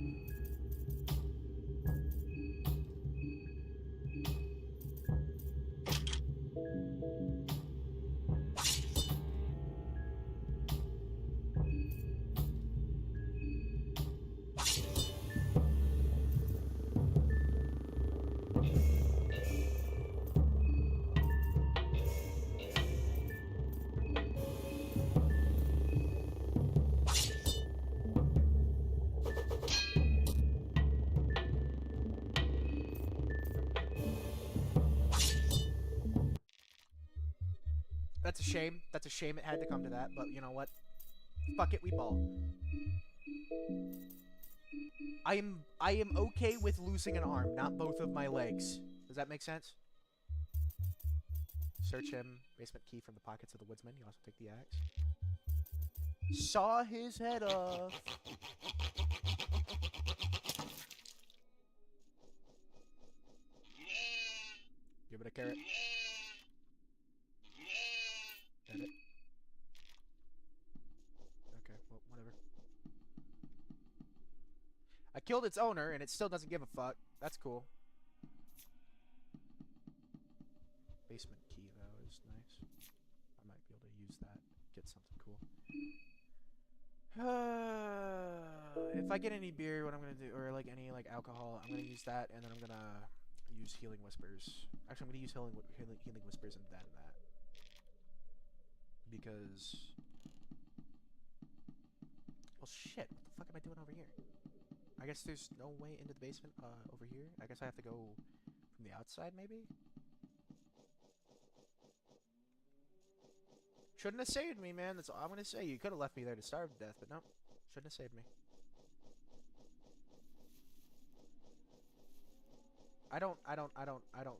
That's a shame. That's a shame it had to come to that, but you know what? Fuck it, we ball. I am okay with losing an arm, not both of my legs. Does that make sense? Search him. Basement key from the pockets of the woodsman. You also take the axe. Saw his head off. Give it a carrot. Edit. Okay, well, whatever. I killed its owner, and it still doesn't give a fuck. That's cool. Basement key, though, is nice. I might be able to use that. Get something cool. If I get any beer, what I'm gonna do, or like any like alcohol, I'm gonna use that, and then I'm gonna use Healing Whispers. Actually, I'm gonna use Healing Whispers and then that. Because... well, shit. What the fuck am I doing over here? I guess there's no way into the basement over here. I guess I have to go from the outside, maybe? Shouldn't have saved me, man. That's all I'm gonna say. You could have left me there to starve to death, but no. Shouldn't have saved me. I don't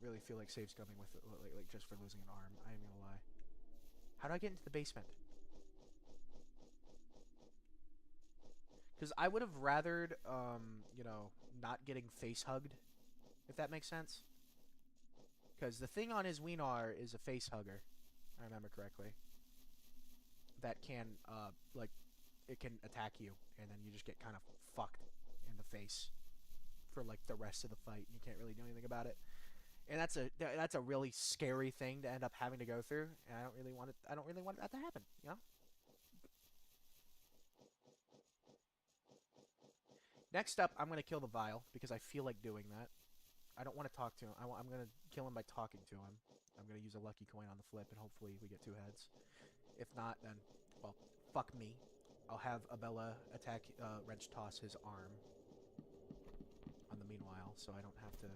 really feel like save scumming with it, like just for losing an arm. I am gonna lie. How do I get into the basement? Because I would have rathered, you know, not getting face hugged, if that makes sense. Because the thing on his Wienar is a face hugger, if I remember correctly. That can, like, it can attack you, and then you just get kind of fucked in the face for, like, the rest of the fight. You can't really do anything about it. And that's a really scary thing to end up having to go through, and I don't really want that to happen, you know? Next up, I'm going to kill the Vial, because I feel like doing that. I don't want to talk to him. I'm going to kill him by talking to him. I'm going to use a lucky coin on the flip, and hopefully we get 2 heads. If not, then, well, fuck me. I'll have Abella attack, wrench toss his arm on the meanwhile, so I don't have to...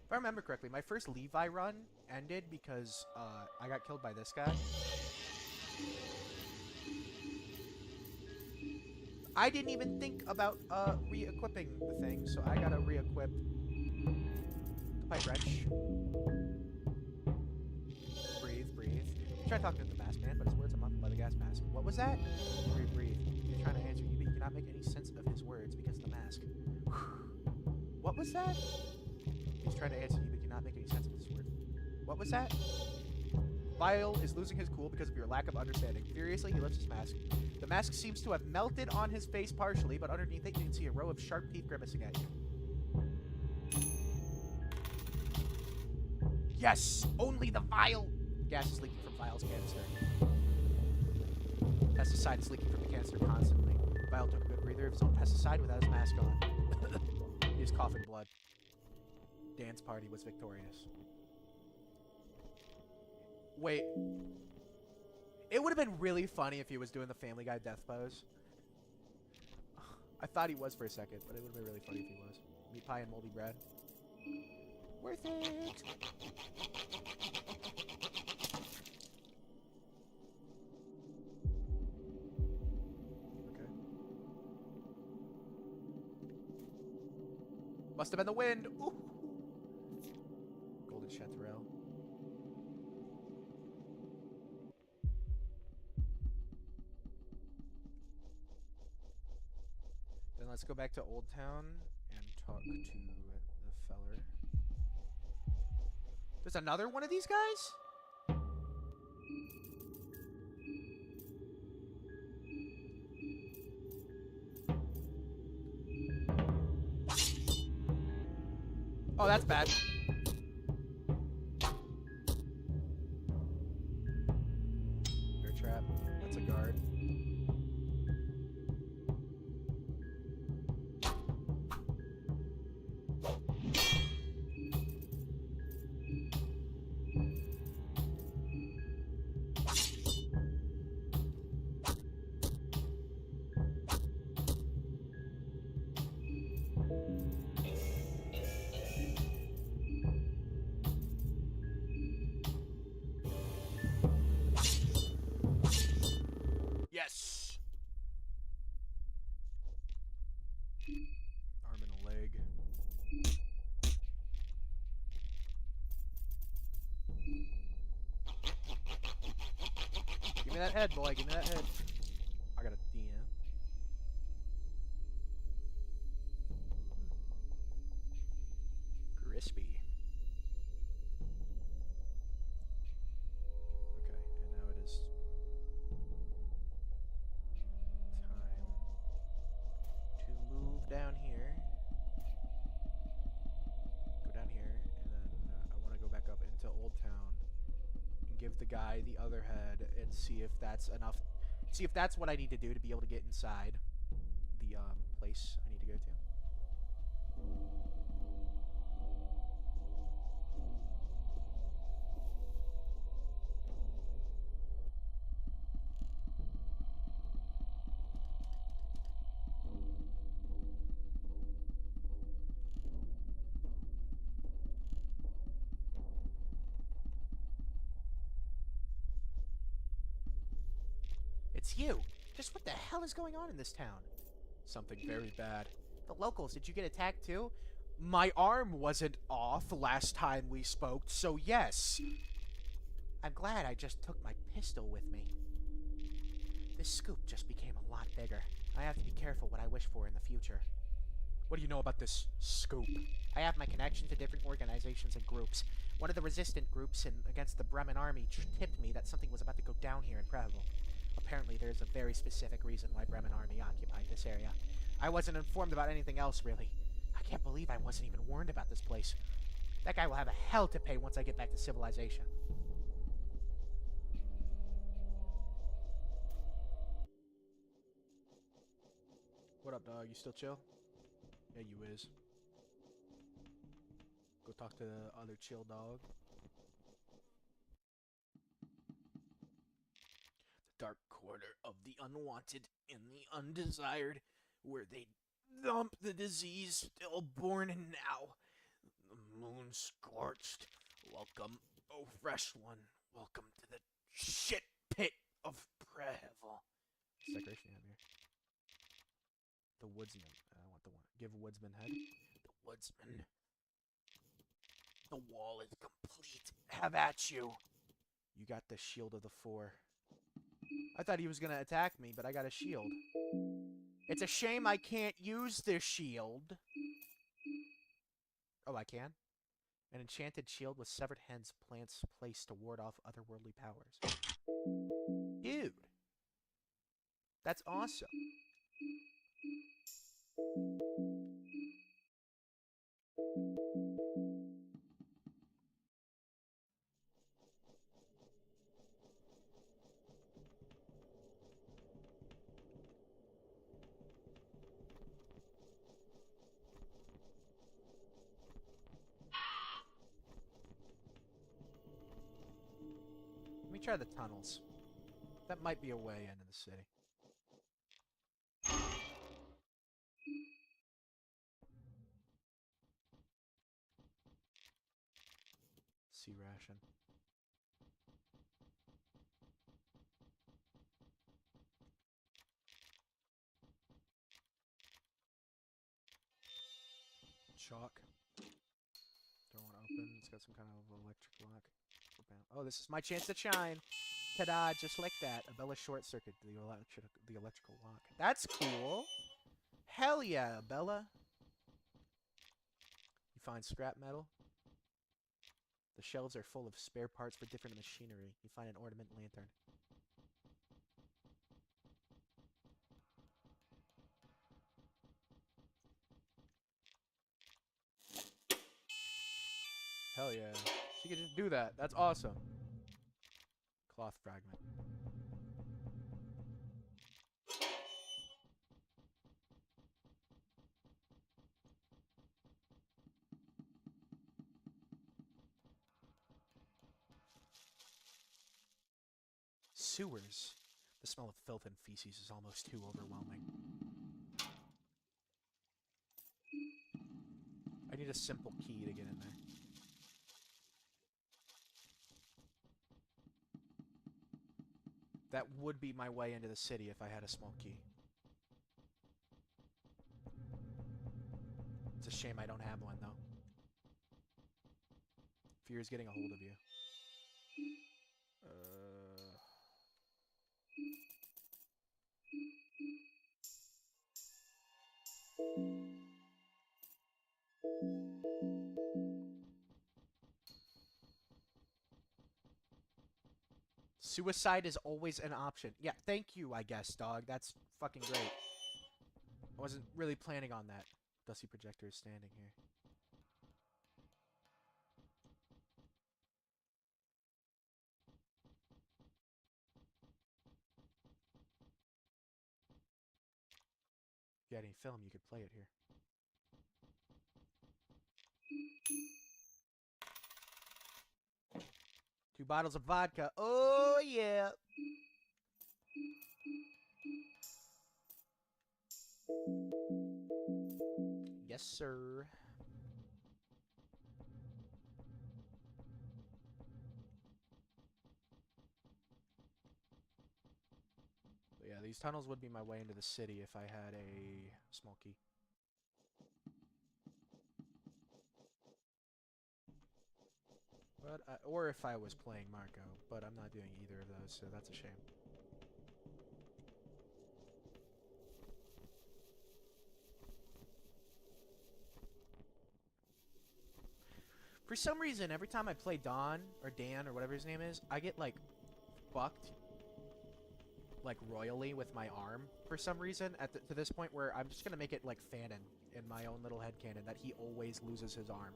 If I remember correctly, my first Levi run ended because I got killed by this guy. I didn't even think about re-equipping the thing, so I gotta re-equip the pipe wrench. Try talking to the masked man, but his words are muffled by the gas mask. What was that? Breathe. He's trying to answer you, but you cannot make any sense of his words because of the mask. What was that? He's trying to answer you, but cannot make any sense of his words. What was that? Lyle is losing his cool because of your lack of understanding. Furiously, he lifts his mask. The mask seems to have melted on his face partially, but underneath it, you can see a row of sharp teeth grimacing at you. Yes! Only the vial! Gas is leaking from Vial's canister. Pesticide is leaking from the canister constantly. Vial took a good breather of his own pesticide without his mask on. He is coughing blood. Dan's party was victorious. Wait. It would have been really funny if he was doing the Family Guy death pose. I thought he was for a second, but it would have been really funny if he was. Meat pie and moldy bread. Worth it! Okay. Must have been the wind! Ooh! Golden Chateau. Then let's go back to Old Town and talk to the feller. There's another one of these guys? Oh, that's bad. Bear trap. That's a guard. Yes! Arm and a leg. Give me that head, boy. Give me that head. I got a DM. Crispy. Okay, and now it is time to move down here. Go down here, and then I want to go back up into Old Town and give the guy the other head and see if that's enough. See if that's what I need to do to be able to get inside the place I need to go to. It's you! Just what the hell is going on in this town? Something very bad. The locals, did you get attacked too? My arm wasn't off last time we spoke, so yes. I'm glad I just took my pistol with me. This scoop just became a lot bigger. I have to be careful what I wish for in the future. What do you know about this scoop? I have my connection to different organizations and groups. One of the resistant groups against the Bremen army tipped me that something was about to go down here in Prevel. Apparently there's a very specific reason why Bremen army occupied this area. I wasn't informed about anything else, really. I can't believe I wasn't even warned about this place. That guy will have a hell to pay once I get back to civilization. What up, dog? You still chill? Yeah, you is. Go talk to the other chill dog. The dark corner of the unwanted and the undesired, where they dump the disease stillborn and now. The moon scorched. Welcome, oh fresh one. Welcome to the shit pit of Prevel. What's decoration you have here? The woodsman. I want the one. Give woodsman head. The woodsman. The wall is complete. Have at you. You got the shield of the 4. I thought he was gonna attack me, but I got a shield. It's a shame I can't use this shield. Oh, I can? An enchanted shield with severed heads plants placed to ward off otherworldly powers. Dude! That's awesome. Let me try the tunnels. That might be a way into the city. Sea ration. Chalk. Door won't open. It's got some kind of electric lock. Oh, this is my chance to shine. Ta-da, just like that. Abella short circuit the electrical lock. That's cool. Hell yeah, Abella. You find scrap metal. The shelves are full of spare parts for different machinery. You find an ornament lantern. Hell yeah. She could just do that. That's awesome. Cloth fragment. Sewers. The smell of filth and feces is almost too overwhelming. I need a simple key to get in there. That would be my way into the city if I had a small key. It's a shame I don't have one, though. Fear is getting a hold of you. Suicide is always an option. Yeah, thank you, I guess, dog. That's fucking great. I wasn't really planning on that. Dusty projector is standing here. If you had any film, you could play it here. Two bottles of vodka. Oh, yeah. Yes, sir. But yeah, these tunnels would be my way into the city if I had a small key. But or if I was playing Marco, but I'm not doing either of those, so that's a shame. For some reason, every time I play Don, or Dan, or whatever his name is, I get, like, fucked, like, royally with my arm, for some reason, to this point where I'm just gonna make it, like, Fanon in my own little headcanon, that he always loses his arm.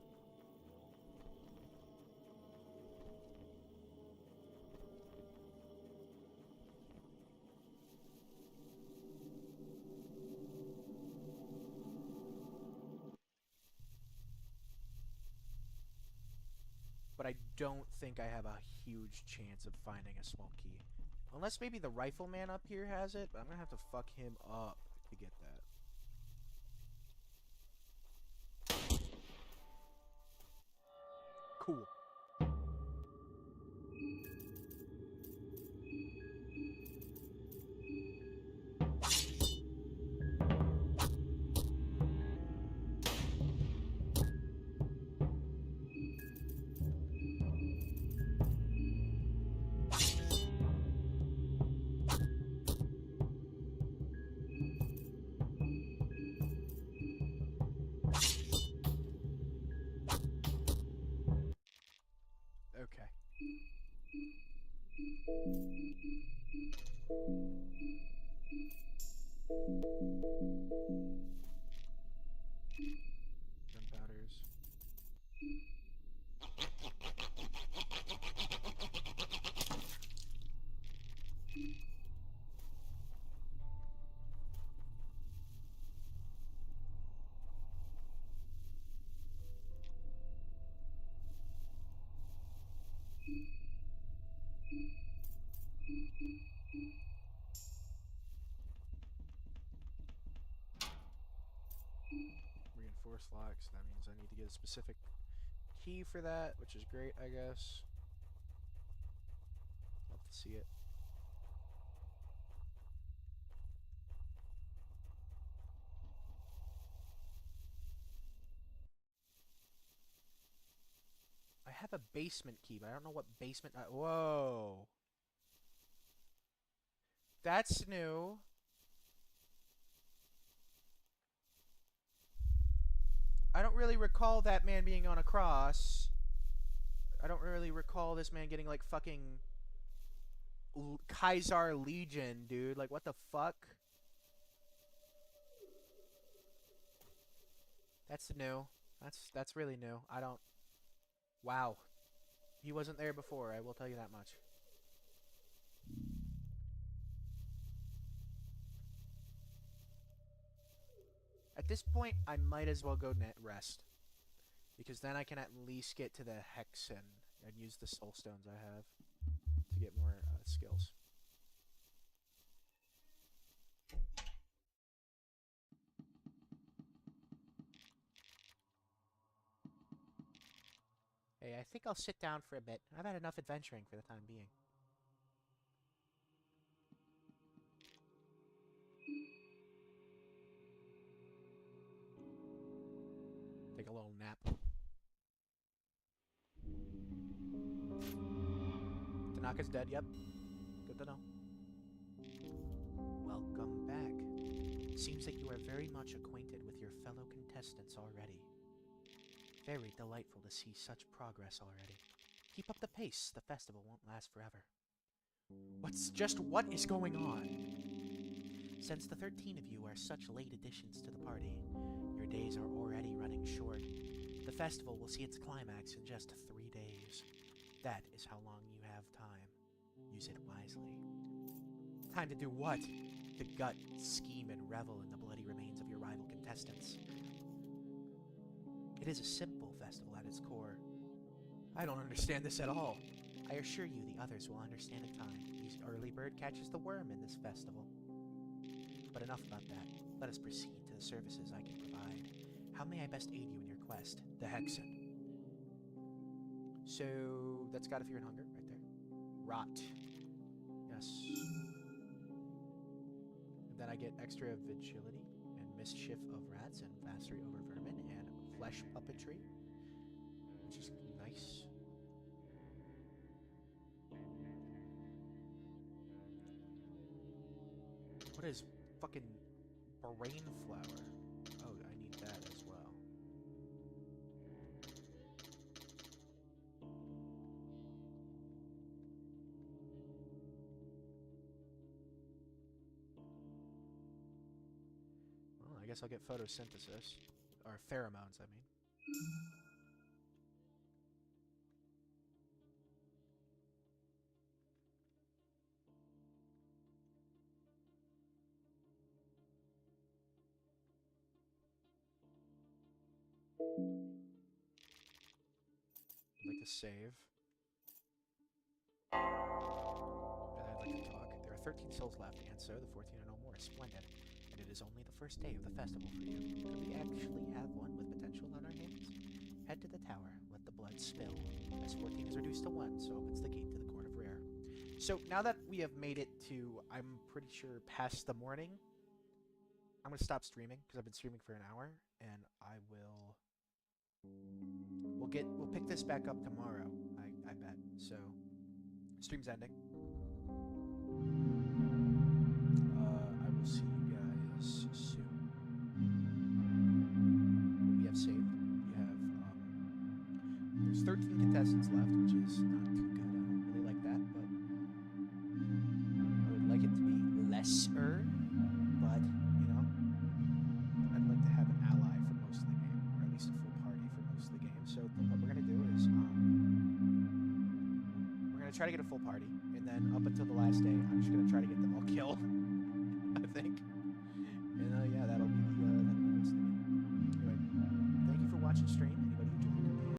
But I don't think I have a huge chance of finding a small key. Unless maybe the rifleman up here has it, but I'm gonna have to fuck him up to get that. Cool. Gunpowders. Reinforced locks. That means I need to get a specific key for that, which is great, I guess. Love to see it. I have a basement key, but I don't know what basement. Whoa. That's new. I don't really recall that man being on a cross. I don't really recall this man getting like fucking Kaiser Legion, dude. Like, what the fuck? That's new. That's really new. I don't. Wow. He wasn't there before, I will tell you that much. At this point, I might as well go net rest. Because then I can at least get to the Hexen and use the soul stones I have to get more skills. Hey, I think I'll sit down for a bit. I've had enough adventuring for the time being. Take a little nap. Tanaka's dead, yep. Good to know. Welcome back. Seems that you are very much acquainted with your fellow contestants already. Very delightful to see such progress already. Keep up the pace. The festival won't last forever. What is going on? Since the 13 of you are such late additions to the party, your days are already running short. The festival will see its climax in just 3 days. That is how long you have time. Use it wisely. Time to do what? To gut, scheme, and revel in the bloody remains of your rival contestants. It is a simple festival at its core. I don't understand this at all. I assure you the others will understand in time. The early bird catches the worm in this festival. But enough about that. Let us proceed to the services I can provide. How may I best aid you in your quest? The Hexen. So, that's God of Fear and Hunger, right there. Rot. Yes. And then I get extra vigility and mischief of rats and mastery over vermin and flesh puppetry, which is nice. What is fucking brain flower? Oh, I need that as well. Well, I guess I'll get photosynthesis. Or pheromones, I mean. I'd like to save. And I'd like to talk. There are 13 souls left, and so the 14 are no more. Splendid. And it is only the first day of the festival for you. Could we actually have one with potential on our hands? Head to the tower. Let the blood spill. As 14 is reduced to 1, so opens the gate to the Court of Rare. So now that we have made it to, I'm pretty sure, past the morning, I'm going to stop streaming because I've been streaming for an hour, and I will... We'll pick this back up tomorrow, I bet. So, stream's ending. I will see you guys soon. We have saved. We have, there's 13 contestants left, which is not too good. I don't really like that, but yes, but you know, I'd like to have an ally for most of the game, or at least a full party for most of the game. So what we're gonna do is we're gonna try to get a full party, and then up until the last day, I'm